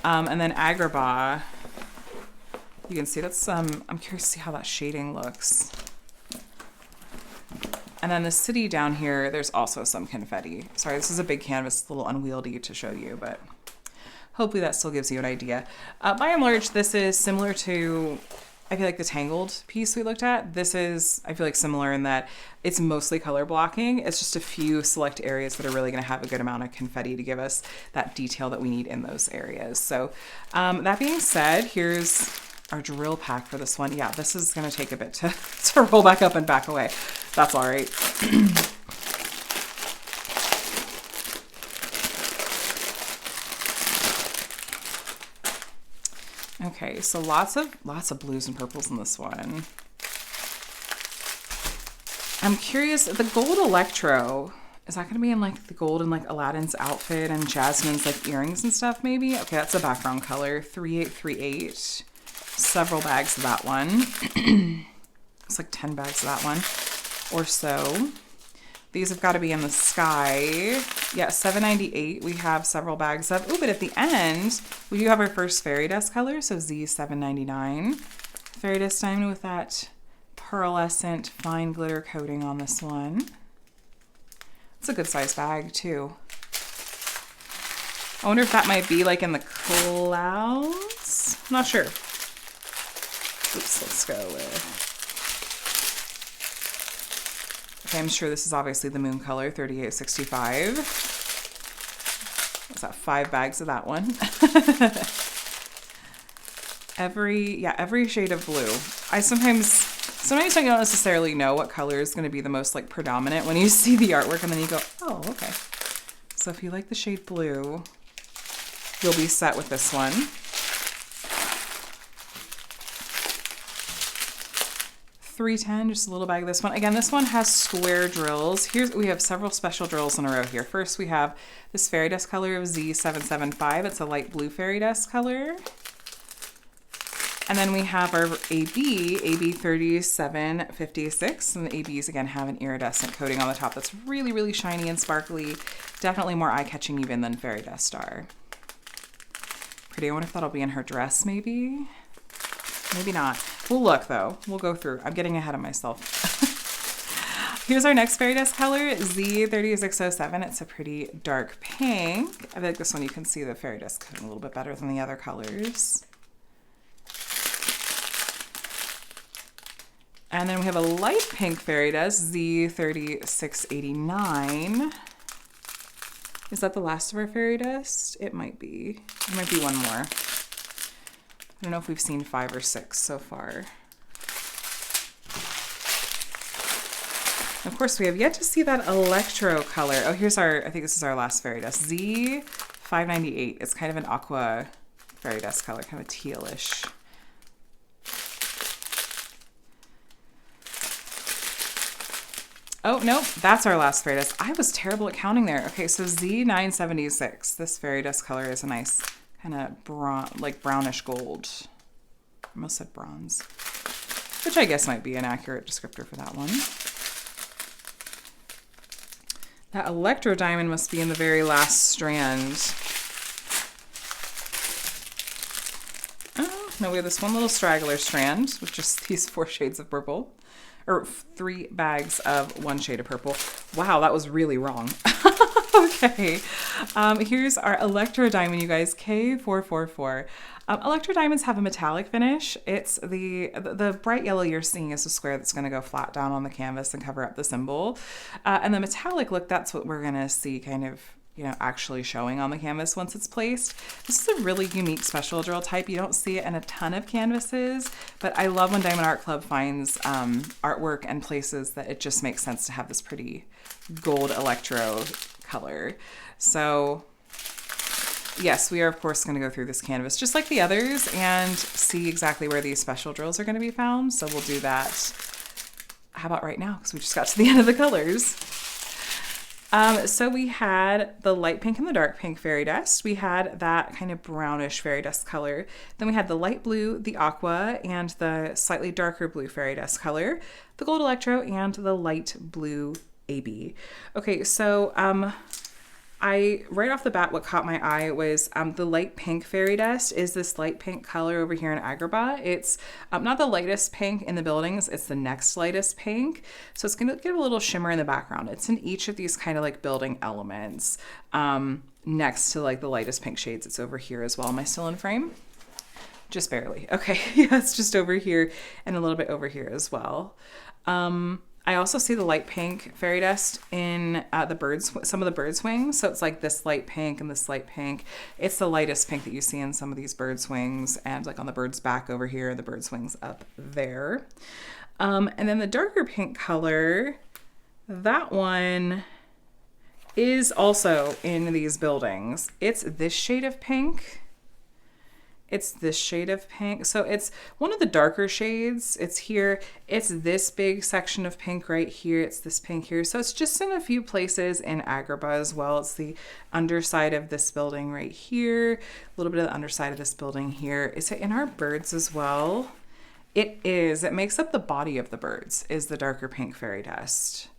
And then Agrabah, you can see that's I'm curious to see how that shading looks. And then the city down here, there's also some confetti. Sorry, this is a big canvas, a little unwieldy to show you, but hopefully that still gives you an idea. By and large, this is similar to, I feel like, the Tangled piece we looked at. This is, I feel like, similar in that it's mostly color blocking. It's just a few select areas that are really going to have a good amount of confetti to give us that detail that we need in those areas. So that being said, here's our drill pack for this one. Yeah, this is going to take a bit to roll back up and back away. That's all right. Okay, so lots of blues and purples in this one. I'm curious, the gold electro Is that going to be in like the gold and like Aladdin's outfit and Jasmine's like earrings and stuff maybe? Okay, that's a background color. 3838. Several bags of that one. It's like 10 bags of that one or so. These have got to be in the sky. Yeah, 798 we have several bags of. Oh, but at the end, we do have our first fairy dust color, so Z799. Fairy dust diamond with that pearlescent fine glitter coating on this one. It's a good size bag too. I wonder if that might be like in the clouds. I'm not sure. Oops, let's go with... Okay, I'm sure this is obviously the moon color, 3865. What's that, 5 bags of that one? every shade of blue. Sometimes you don't necessarily know what color is going to be the most like predominant when you see the artwork and then you go, oh, okay. So if you like the shade blue, you'll be set with this one. 310, just a little bag of this one. Again, this one has square drills. We have several special drills in a row here. First, we have this fairy dust color of Z775. It's a light blue fairy dust color. And then we have our AB 3756. And the ABs, again, have an iridescent coating on the top that's really, really shiny and sparkly. Definitely more eye-catching even than fairy dust are. Pretty. I wonder if that'll be in her dress, maybe? Maybe not. We'll look, though. We'll go through. I'm getting ahead of myself. Here's our next fairy dust color, Z3607. It's a pretty dark pink. I feel like this one you can see the fairy dust coating a little bit better than the other colors. And then we have a light pink fairy dust, Z3689. Is that the last of our fairy dust? It might be. There might be one more. I don't know if we've seen 5 or 6 so far. Of course, we have yet to see that electro color. Oh, here's I think this is our last fairy dust. Z598. It's kind of an aqua fairy dust color, kind of tealish. Oh, nope, that's our last fairy dust. I was terrible at counting there. Okay, so Z976. This fairy dust color is a nice kind of brownish gold. I almost said bronze, which I guess might be an accurate descriptor for that one. That electro diamond must be in the very last strand. Oh, no, we have this one little straggler strand with just these 4 shades of purple. Or 3 bags of 1 shade of purple. Wow, that was really wrong. Okay, here's our electro diamond, you guys, K444. Electro diamonds have a metallic finish. It's the bright yellow you're seeing is a square that's going to go flat down on the canvas and cover up the symbol. And the metallic look, that's what we're going to see kind of, you know, actually showing on the canvas once it's placed. This is a really unique special drill type. You don't see it in a ton of canvases, but I love when Diamond Art Club finds artwork and places that it just makes sense to have this pretty gold electro color. So yes, we are of course going to go through this canvas just like the others and see exactly where these special drills are going to be found. So we'll do that. How about right now? Because we just got to the end of the colors. So we had the light pink and the dark pink fairy dust. We had that kind of brownish fairy dust color. Then we had the light blue, the aqua, and the slightly darker blue fairy dust color, the gold electro, and the light blue AB. Okay, so right off the bat, what caught my eye was the light pink fairy dust is this light pink color over here in Agrabah. It's not the lightest pink in the buildings, it's the next lightest pink. So it's gonna give a little shimmer in the background. It's in each of these kind of like building elements next to like the lightest pink shades. It's over here as well. Am I still in frame? Just barely. Okay, yeah, it's just over here and a little bit over here as well. I also see the light pink fairy dust in some of the birds' wings. So it's like this light pink and this light pink. It's the lightest pink that you see in some of these birds' wings and like on the bird's back over here, the bird's wings up there. And then the darker pink color, that one is also in these buildings. It's this shade of pink. It's this shade of pink. So it's one of the darker shades. It's here. It's this big section of pink right here. It's this pink here. So it's just in a few places in Agrabah as well. It's the underside of this building right here. A little bit of the underside of this building here. Is it in our birds as well? It is. It makes up the body of the birds, is the darker pink fairy dust.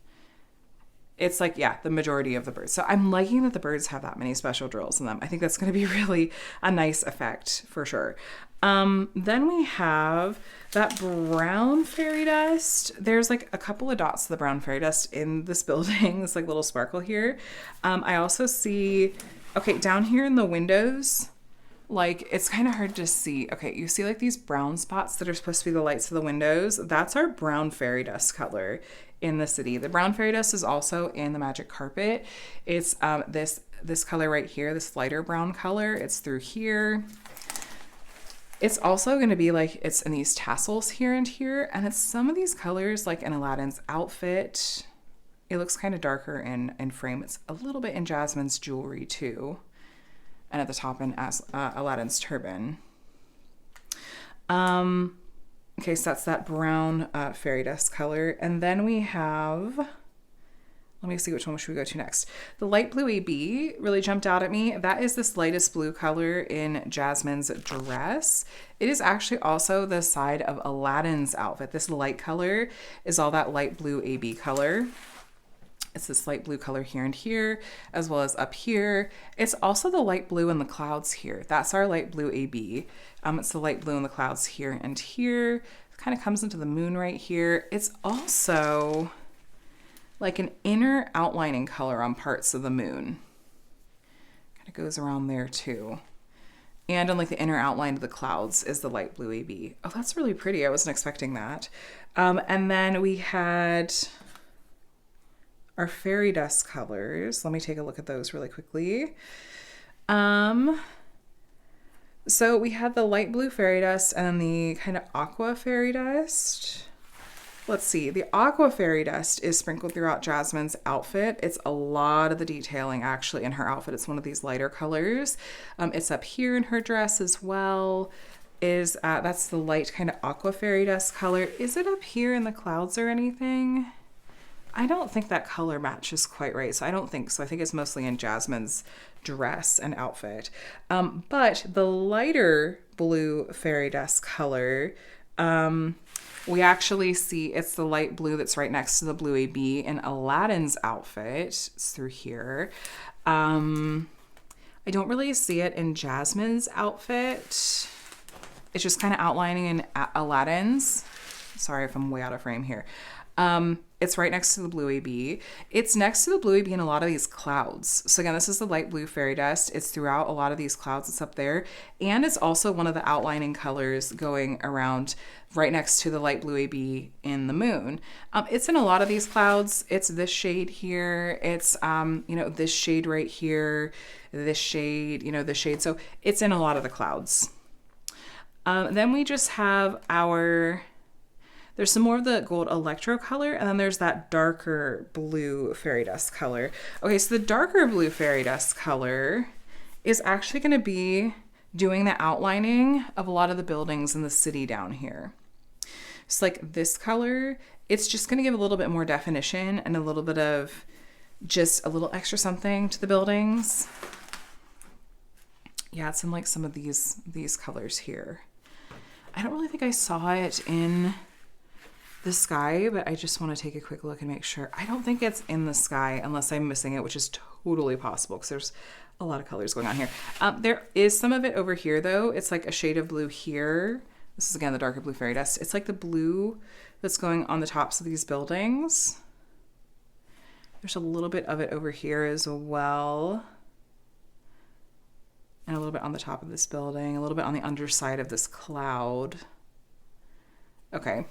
It's like, yeah, the majority of the birds. So I'm liking that the birds have that many special drills in them. I think that's going to be really a nice effect for sure. Then we have that brown fairy dust. There's like a couple of dots of the brown fairy dust in this building. This like little sparkle here. I also see, okay, down here in the windows, like it's kind of hard to see. Okay, you see like these brown spots that are supposed to be the lights of the windows. That's our brown fairy dust color in the city. The brown fairy dust is also in the magic carpet. It's this color right here, this lighter brown color. It's through here. It's also going to be like, it's in these tassels here and here, and it's some of these colors like in Aladdin's outfit. It looks kind of darker in frame. It's a little bit in Jasmine's jewelry too, and at the top in Aladdin's turban. Okay, so that's that brown fairy dust color. And then we have, let me see which one should we go to next. The light blue AB really jumped out at me. That is this lightest blue color in Jasmine's dress. It is actually also the side of Aladdin's outfit. This light color is all that light blue AB color. It's this light blue color here and here, as well as up here. It's also the light blue in the clouds here. That's our light blue AB. It's the light blue in the clouds here and here. It kind of comes into the moon right here. It's also like an inner outlining color on parts of the moon. Kind of goes around there too. And on like the inner outline of the clouds is the light blue AB. Oh, that's really pretty. I wasn't expecting that. And then we had our fairy dust colors. Let me take a look at those really quickly. So we had the light blue fairy dust and then the kind of aqua fairy dust. Let's see, the aqua fairy dust is sprinkled throughout Jasmine's outfit. It's a lot of the detailing actually in her outfit. It's one of these lighter colors. It's up here in her dress as well. That's the light kind of aqua fairy dust color. Is it up here in the clouds or anything? I don't think that color matches quite right, so I don't think so. I think it's mostly in Jasmine's dress and outfit. But the lighter blue fairy dust color, we actually see it's the light blue that's right next to the blue AB in Aladdin's outfit. It's through here. I don't really see it in Jasmine's outfit. It's just kind of outlining in Aladdin's. Sorry if I'm way out of frame here. It's right next to the blue AB. It's next to the blue AB in a lot of these clouds. So again, this is the light blue fairy dust. It's throughout a lot of these clouds. It's up there. And it's also one of the outlining colors going around right next to the light blue AB in the moon. It's in a lot of these clouds. It's this shade here. It's, this shade right here, this shade, this shade. So it's in a lot of the clouds. Then we just have there's some more of the gold electro color, and then there's that darker blue fairy dust color. Okay, so the darker blue fairy dust color is actually going to be doing the outlining of a lot of the buildings in the city down here. So like this color, it's just going to give a little bit more definition and a little bit of just a little extra something to the buildings. Yeah, it's in like some of these colors here. I don't really think I saw it in the sky, but I just want to take a quick look and make sure. I don't think it's in the sky unless I'm missing it, which is totally possible because there's a lot of colors going on here. There is some of it over here though. It's like a shade of blue here. This is again the darker blue fairy dust. It's like the blue that's going on the tops of these buildings. There's a little bit of it over here as well. And a little bit on the top of this building, a little bit on the underside of this cloud. Okay.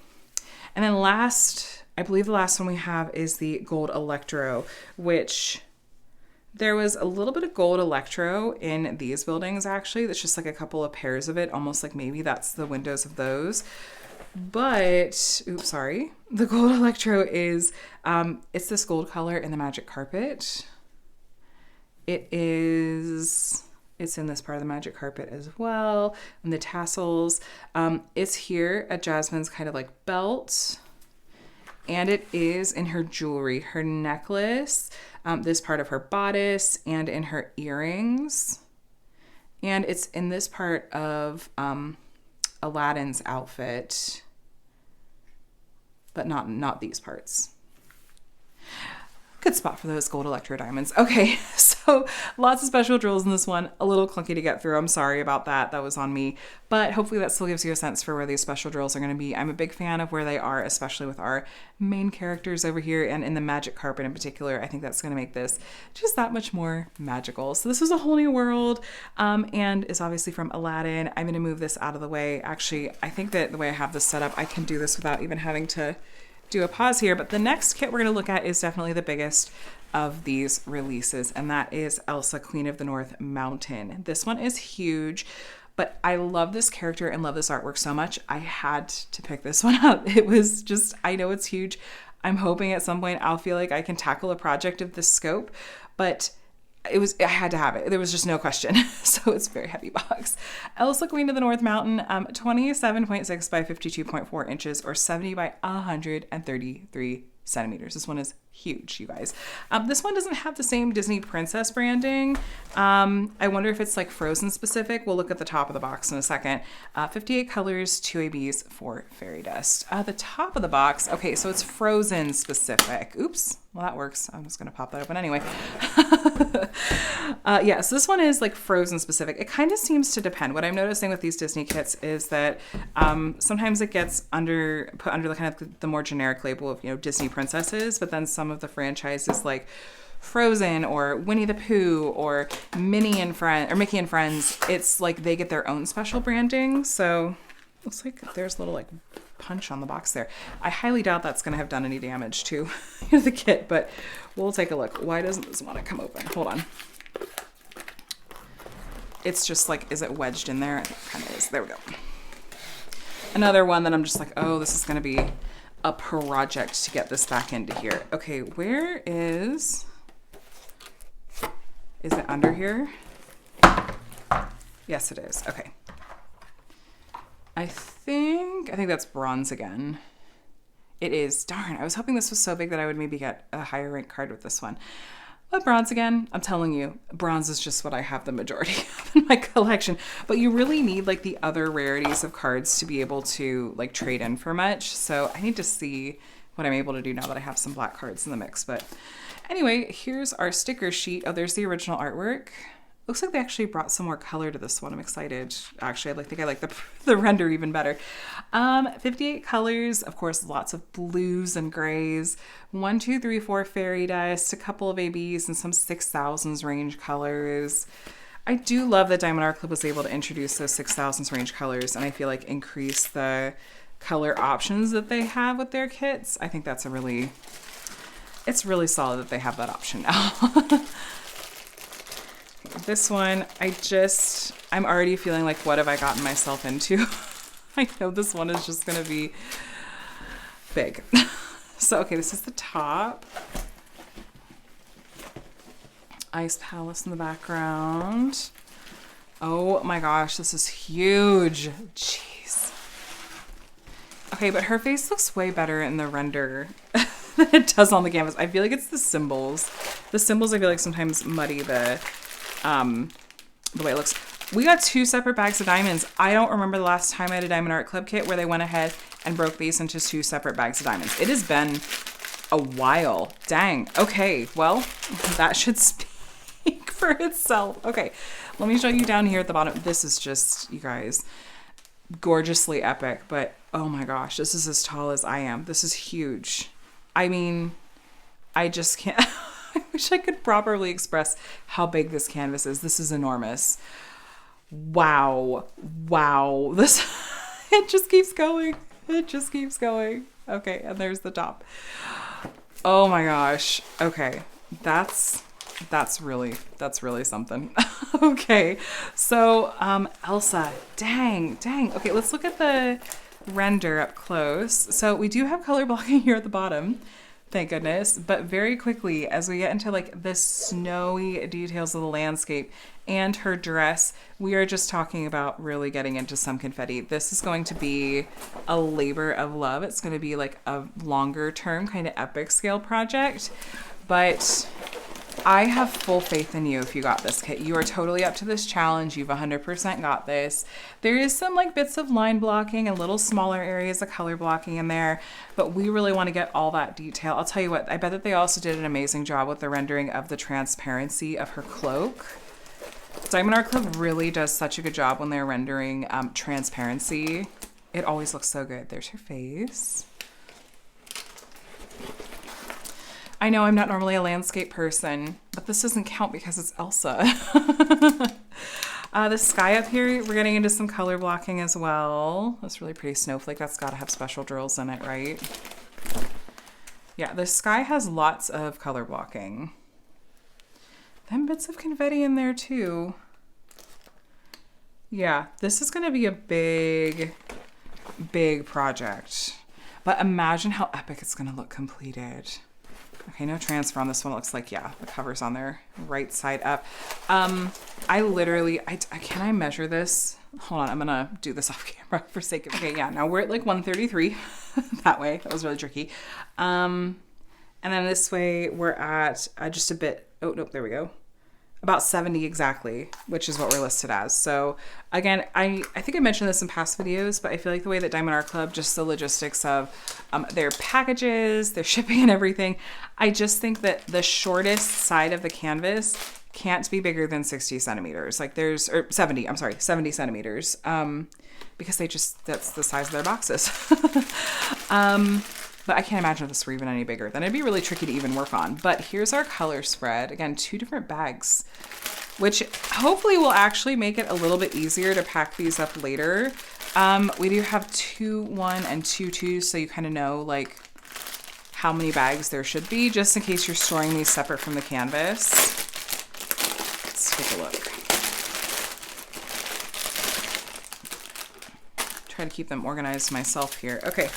And then I believe the last one we have is the gold electro, which there was a little bit of gold electro in these buildings actually. That's just like a couple of pairs of it, almost like maybe that's the windows of those. But, oops, sorry. The gold electro is, it's this gold color in the magic carpet. It is It's in this part of the magic carpet as well. And the tassels. It's here at Jasmine's kind of like belt. And it is in her jewelry, her necklace, this part of her bodice, and in her earrings. And it's in this part of Aladdin's outfit, but not these parts. Good spot for those gold electro diamonds. Okay, so lots of special drills in this one. A little clunky to get through. I'm sorry about that. That was on me. But hopefully that still gives you a sense for where these special drills are going to be. I'm a big fan of where they are, especially with our main characters over here and in the magic carpet in particular. I think that's going to make this just that much more magical. So this is a whole new world and is obviously from Aladdin. I'm going to move this out of the way. Actually, I think that the way I have this set up, I can do this without even having to do a pause here, but the next kit we're going to look at is definitely the biggest of these releases, and that is Elsa, Queen of the North Mountain. This one is huge, but I love this character and love this artwork so much, I had to pick this one up. It was just, I know it's huge. I'm hoping at some point I'll feel like I can tackle a project of this scope, but I had to have it. There was just no question. So it's a very heavy box. Elsa, Queen of the North Mountain, 27.6 by 52.4 inches or 70 by 133 centimeters. This one is huge, you guys. This one doesn't have the same Disney princess branding. I wonder if it's like Frozen specific. We'll look at the top of the box in a second. 58 colors, 2 ABs, 4 fairy dust. The top of the box, okay, so it's Frozen specific. Oops, well that works. I'm just gonna pop that open anyway. Yeah, so this one is like Frozen specific. It kind of seems to depend. What I'm noticing with these Disney kits is that sometimes it gets put under the kind of the more generic label of, you know, Disney princesses, but then some of the franchises like Frozen or Winnie the Pooh or Mickey and Friends, it's like they get their own special branding. So looks like there's a little like punch on the box there. I highly doubt that's going to have done any damage to the kit, but we'll take a look. Why doesn't this want to come open? Hold on. It's just like, is it wedged in there? I think it kind of is. There we go. Another one that I'm just like, oh, this is going to be a project to get this back into here. Okay, where is it under here? Yes, it is. Okay. I think that's bronze again. It is. Darn, I was hoping this was so big that I would maybe get a higher rank card with this one. But bronze again, I'm telling you, bronze is just what I have the majority of in my collection. But you really need like the other rarities of cards to be able to like trade in for much. So I need to see what I'm able to do now that I have some black cards in the mix. But anyway, here's our sticker sheet. Oh, there's the original artwork. Looks like they actually brought some more color to this one. I'm excited. Actually, I think I like the render even better. 58 colors, of course, lots of blues and grays. 1, 2, 3, 4 fairy dust, a couple of ABs, and some 6000s range colors. I do love that Diamond Art Club was able to introduce those 6000s range colors, and I feel like increase the color options that they have with their kits. I think that's it's really solid that they have that option now. This one, I'm already feeling like, what have I gotten myself into? I know this one is just going to be big. So, okay, this is the top. Ice Palace in the background. Oh my gosh, this is huge. Jeez. Okay, but her face looks way better in the render than it does on the canvas. I feel like it's the symbols. The symbols, I feel like, sometimes muddy the way it looks. We got 2 separate bags of diamonds. I don't remember the last time I had a Diamond Art Club kit where they went ahead and broke these into 2 separate bags of diamonds. It has been a while. Dang. Okay, well, that should speak for itself. Okay, let me show you down here at the bottom. This is just, you guys, gorgeously epic, but oh my gosh, this is as tall as I am. This is huge. I mean, I just can't. I wish I could properly express how big this canvas is. This is enormous. Wow. Wow. This, it just keeps going. It just keeps going. Okay, and there's the top. Oh my gosh. Okay. That's really something. Okay. So, Elsa, dang. Okay, let's look at the render up close. So we do have color blocking here at the bottom. Thank goodness. But very quickly, as we get into like the snowy details of the landscape and her dress, we are just talking about really getting into some confetti. This is going to be a labor of love. It's going to be like a longer term kind of epic scale project. But I have full faith in you if you got this kit. You are totally up to this challenge. You've 100% got this. There is some like bits of line blocking and little smaller areas of color blocking in there, but we really want to get all that detail. I'll tell you what, I bet that they also did an amazing job with the rendering of the transparency of her cloak. Diamond Art Club really does such a good job when they're rendering transparency. It always looks so good. There's her face. I know I'm not normally a landscape person, but this doesn't count because it's Elsa. The sky up here, we're getting into some color blocking as well. That's really pretty snowflake. That's got to have special drills in it, right? Yeah, the sky has lots of color blocking. Then bits of confetti in there too. Yeah, this is going to be a big, big project. But imagine how epic it's going to look completed. Okay, no transfer on this one. It looks like, yeah, the cover's on there, right side up. I literally, can I measure this? Hold on, I'm gonna do this off camera for sake of, okay, yeah, now we're at like 133 that way. That was really tricky. And then this way we're at just a bit, oh, nope, there we go. About 70 exactly, which is what we're listed as. So again, I think I mentioned this in past videos, but I feel like the way that Diamond Art Club, just the logistics of their packages, their shipping and everything, I just think that the shortest side of the canvas can't be bigger than 60 centimeters. Like there's, or 70, I'm sorry, 70 centimeters. Because they just, that's the size of their boxes. But I can't imagine if this were even any bigger. Then it'd be really tricky to even work on. But here's our color spread. Again, 2 different bags, which hopefully will actually make it a little bit easier to pack these up later. We do have 2 1 and 2 2, so you kind of know like how many bags there should be, just in case you're storing these separate from the canvas. Let's take a look. Try to keep them organized myself here. Okay.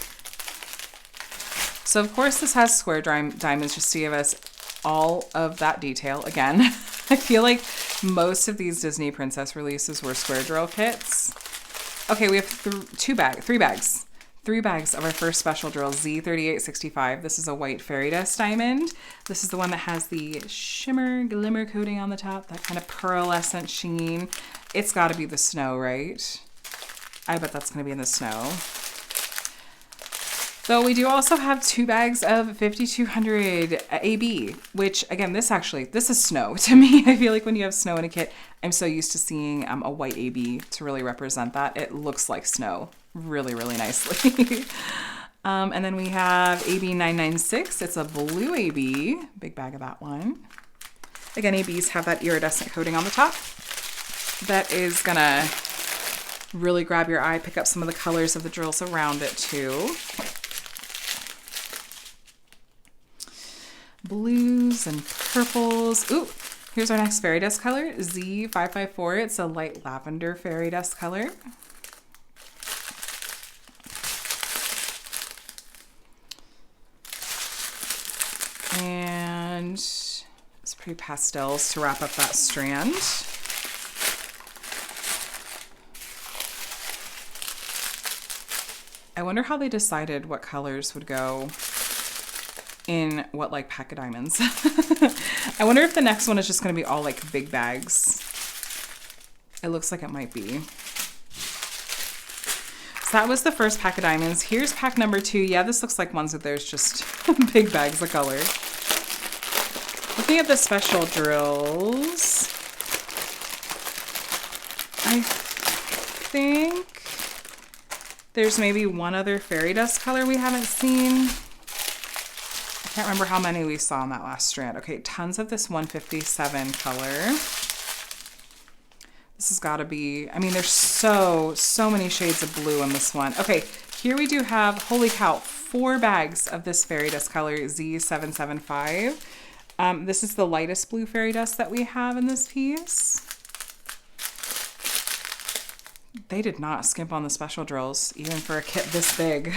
So of course this has square diamonds just to give us all of that detail. Again, I feel like most of these Disney Princess releases were square drill kits. Okay, we have 3 bags of our first special drill, Z3865. This is a white fairy dust diamond. This is the one that has the shimmer glimmer coating on the top, that kind of pearlescent sheen. It's got to be the snow, right? I bet that's going to be in the snow. Though we do also have 2 bags of 5200 AB, which again, this is snow. To me, I feel like when you have snow in a kit, I'm so used to seeing a white AB to really represent that. It looks like snow really, really nicely. And then we have AB 996. It's a blue AB, big bag of that one. Again, ABs have that iridescent coating on the top. That is gonna really grab your eye, pick up some of the colors of the drills around it too. Blues and purples. Ooh, here's our next fairy dust color, Z554. It's a light lavender fairy dust color. And it's pretty pastels to wrap up that strand. I wonder how they decided what colors would go in what like pack of diamonds. I wonder if the next one is just going to be all like big bags. It looks like it might be. So that was the first pack of diamonds. Here's pack number 2. Yeah, this looks like ones that there's just big bags of color. Looking at the special drills, I think there's maybe one other fairy dust color we haven't seen. I can't remember how many we saw on that last strand. Okay, tons of this 157 color. This has got to be, I mean, there's so many shades of blue in this one. Okay, here we do have, holy cow, 4 bags of this fairy dust color, Z775. This is the lightest blue fairy dust that we have in this piece. They did not skimp on the special drills, even for a kit this big.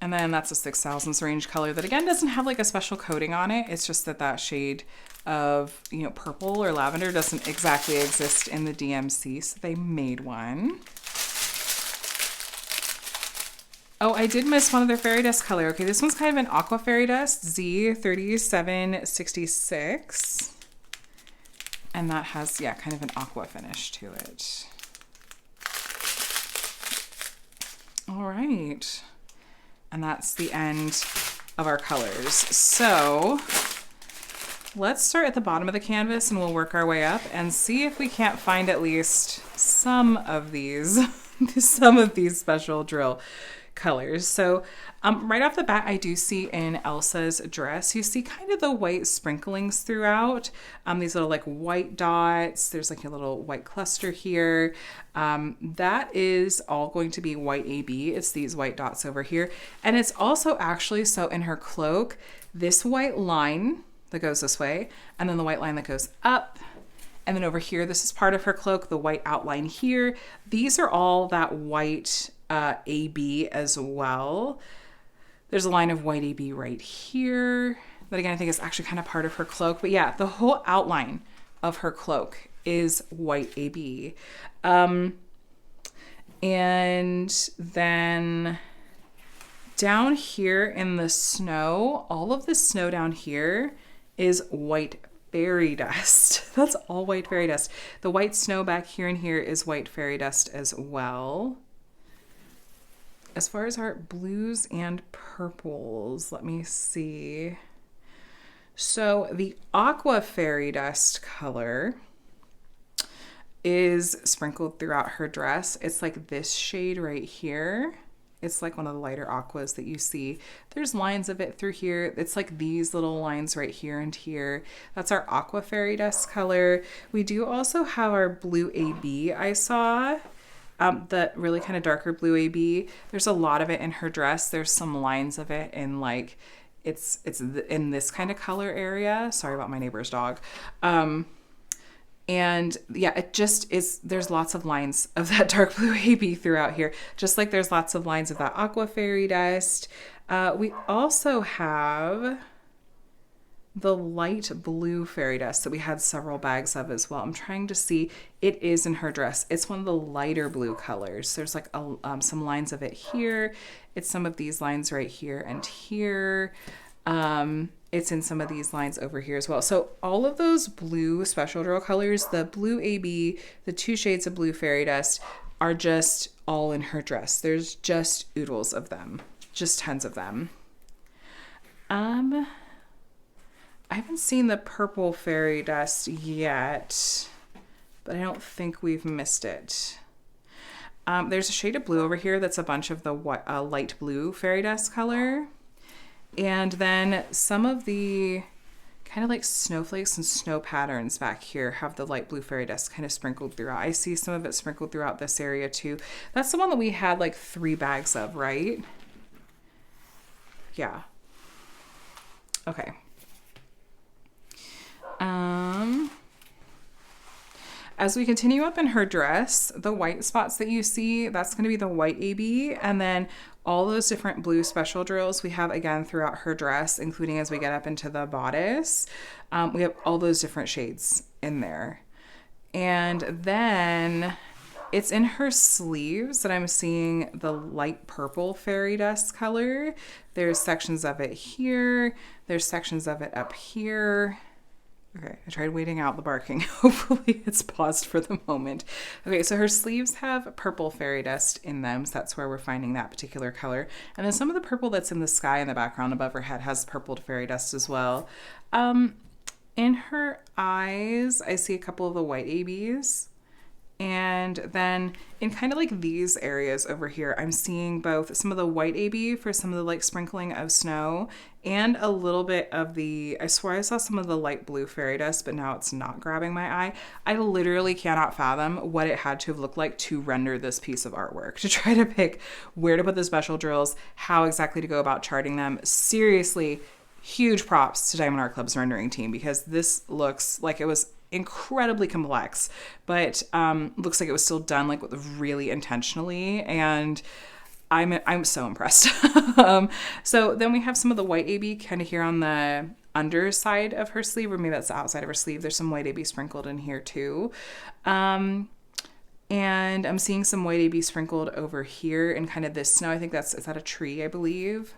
And then that's a 6000s range color that again doesn't have like a special coating on it. It's just that that shade of, you know, purple or lavender doesn't exactly exist in the DMC, so they made one. Oh, I did miss one of their fairy dust color. Okay, this one's kind of an aqua fairy dust, Z3766. And that has, yeah, kind of an aqua finish to it. All right. And that's the end of our colors. So let's start at the bottom of the canvas and we'll work our way up and see if we can't find at least some of these, some of these special drill colors. So right off the bat, I do see in Elsa's dress, you see kind of the white sprinklings throughout, these little like white dots. There's like a little white cluster here. That is all going to be white AB. It's these white dots over here. And it's also actually, so in her cloak, this white line that goes this way, and then the white line that goes up. And then over here, this is part of her cloak, the white outline here. These are all that white AB as well. There's a line of white AB right here that again I think is actually kind of part of her cloak, but yeah, the whole outline of her cloak is white AB. And then down here in the snow, all of the snow down here is white fairy dust. That's all white fairy dust. The white snow back here and here is white fairy dust as well. As far as our blues and purples, let me see. So the aqua fairy dust color is sprinkled throughout her dress. It's like this shade right here. It's like one of the lighter aquas that you see. There's lines of it through here. It's like these little lines right here and here. That's our aqua fairy dust color. We do also have our blue AB I saw. The really kind of darker blue AB. There's a lot of it in her dress. There's some lines of it in like, it's in this kind of color area. Sorry about my neighbor's dog. And yeah, it just is, there's lots of lines of that dark blue AB throughout here, just like there's lots of lines of that aqua fairy dust. We also have the light blue fairy dust that we had several bags of as well. I'm trying to see, it is in her dress. It's one of the lighter blue colors. There's like some lines of it here. It's some of these lines right here and here. It's in some of these lines over here as well. So all of those blue special drill colors, the blue AB, the 2 shades of blue fairy dust are just all in her dress. There's just oodles of them, just tons of them. I haven't seen the purple fairy dust yet, but I don't think we've missed it. There's a shade of blue over here that's a bunch of the light blue fairy dust color. And then some of the kind of like snowflakes and snow patterns back here have the light blue fairy dust kind of sprinkled throughout. I see some of it sprinkled throughout this area too. That's the one that we had like 3 bags of, right? Yeah. Okay. As we continue up in her dress, the white spots that you see, that's going to be the white AB, and then all those different blue special drills we have again throughout her dress, including as we get up into the bodice. We have all those different shades in there. And then it's in her sleeves that I'm seeing the light purple fairy dust color. There's sections of it here. There's sections of it up here. Okay, I tried waiting out the barking. Hopefully it's paused for the moment. Okay, so her sleeves have purple fairy dust in them, so that's where we're finding that particular color. And then some of the purple that's in the sky in the background above her head has purple fairy dust as well. In her eyes, I see a couple of the white ABs. And then in kind of like these areas over here, I'm seeing both some of the white AB for some of the like sprinkling of snow and a little bit of the, I swear I saw some of the light blue fairy dust, but now it's not grabbing my eye. I literally cannot fathom what it had to have looked like to render this piece of artwork, to try to pick where to put the special drills, how exactly to go about charting them. Seriously, huge props to Diamond Art Club's rendering team, because this looks like it was incredibly complex, but looks like it was still done like really intentionally. And I'm so impressed. So then we have some of the white AB kind of here on the underside of her sleeve, or maybe that's the outside of her sleeve. There's some white AB sprinkled in here too. And I'm seeing some white AB sprinkled over here in kind of this snow. I think is that a tree, I believe.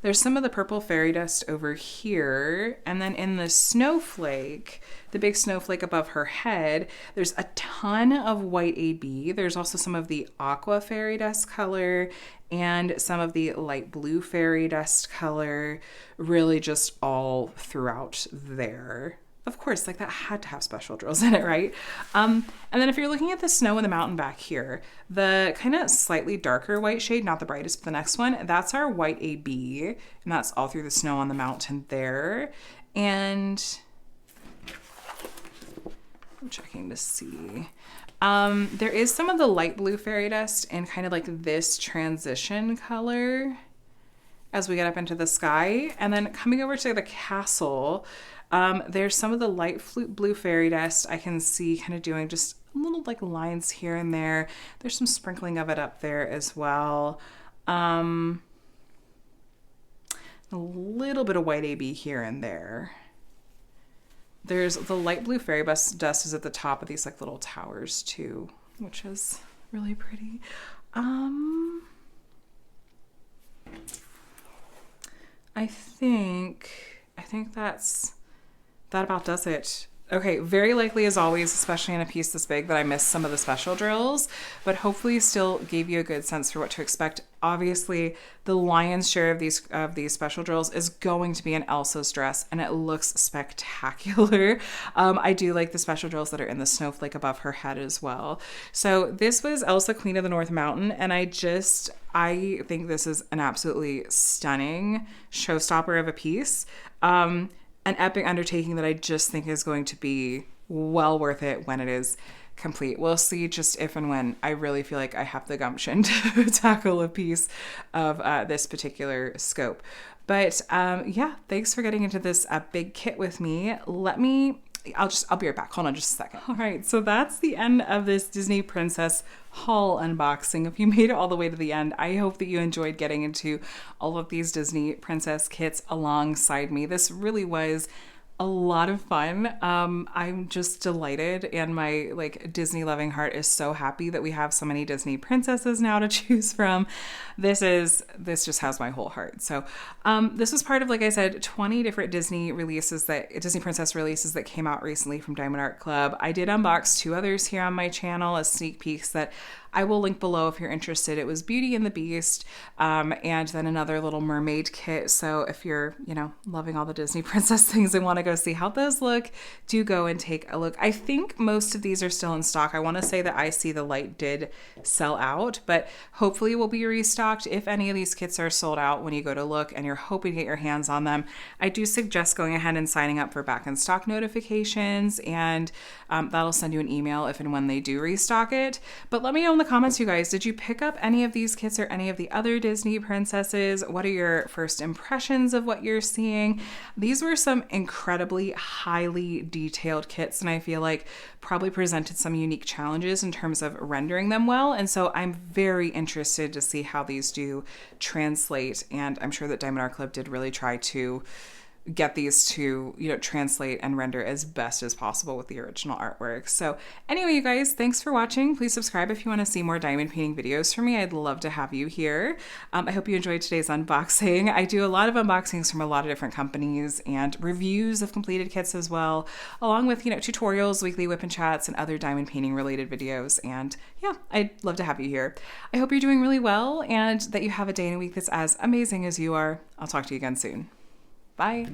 There's some of the purple fairy dust over here. And then in the snowflake, the big snowflake above her head, there's a ton of white AB. There's also some of the aqua fairy dust color and some of the light blue fairy dust color, really just all throughout there. Of course, like that had to have special drills in it, right? And then if you're looking at the snow in the mountain back here, the kind of slightly darker white shade, not the brightest, but the next one, that's our white AB, and that's all through the snow on the mountain there. And I'm checking to see. There is some of the light blue fairy dust in kind of like this transition color as we get up into the sky. And then coming over to the castle, there's some of the light blue fairy dust I can see kind of doing just little like lines here and there. There's some sprinkling of it up there as well. A little bit of white AB here and there. There's the light blue fairy dust is at the top of these like little towers too, which is really pretty. I think that about does it. Okay, very likely as always, especially in a piece this big, that I missed some of the special drills, but hopefully still gave you a good sense for what to expect. Obviously, the lion's share of these special drills is going to be in Elsa's dress, and it looks spectacular. I do like the special drills that are in the snowflake above her head as well. So this was Elsa, Queen of the North Mountain, and I think this is an absolutely stunning showstopper of a piece. An epic undertaking that I just think is going to be well worth it when it is complete. We'll see just if and when I really feel like I have the gumption to tackle a piece of this particular scope. But yeah, thanks for getting into this big kit with me. I'll be right back. Hold on just a second. All right, so that's the end of this Disney Princess haul unboxing. If you made it all the way to the end, I hope that you enjoyed getting into all of these Disney Princess kits alongside me. This really was a lot of fun. I'm just delighted, and my like Disney loving heart is so happy that we have so many Disney princesses now to choose from. This just has my whole heart. So this was part of, like I said, 20 different Disney princess releases that came out recently from Diamond Art Club. I did unbox 2 others here on my channel as sneak peeks that I will link below if you're interested. It was Beauty and the Beast, and then another little mermaid kit. So if you're, loving all the Disney princess things and want to go see how those look, do go and take a look. I think most of these are still in stock. I want to say that I See the Light did sell out, but hopefully will be restocked. If any of these kits are sold out when you go to look and you're hoping to get your hands on them, I do suggest going ahead and signing up for back in stock notifications, and that'll send you an email if and when they do restock it. But let me know in the comments, you guys, did you pick up any of these kits or any of the other Disney princesses? What are your first impressions of what you're seeing? These were some incredibly highly detailed kits, and I feel like probably presented some unique challenges in terms of rendering them well. And so I'm very interested to see how these do translate. And I'm sure that Diamond Art Club did really try to get these to, translate and render as best as possible with the original artwork. So anyway, you guys, thanks for watching. Please subscribe if you want to see more diamond painting videos from me. I'd love to have you here. I hope you enjoyed today's unboxing. I do a lot of unboxings from a lot of different companies and reviews of completed kits as well, along with, tutorials, weekly WIP and chats, and other diamond painting related videos. And yeah, I'd love to have you here. I hope you're doing really well and that you have a day and a week that's as amazing as you are. I'll talk to you again soon. Bye.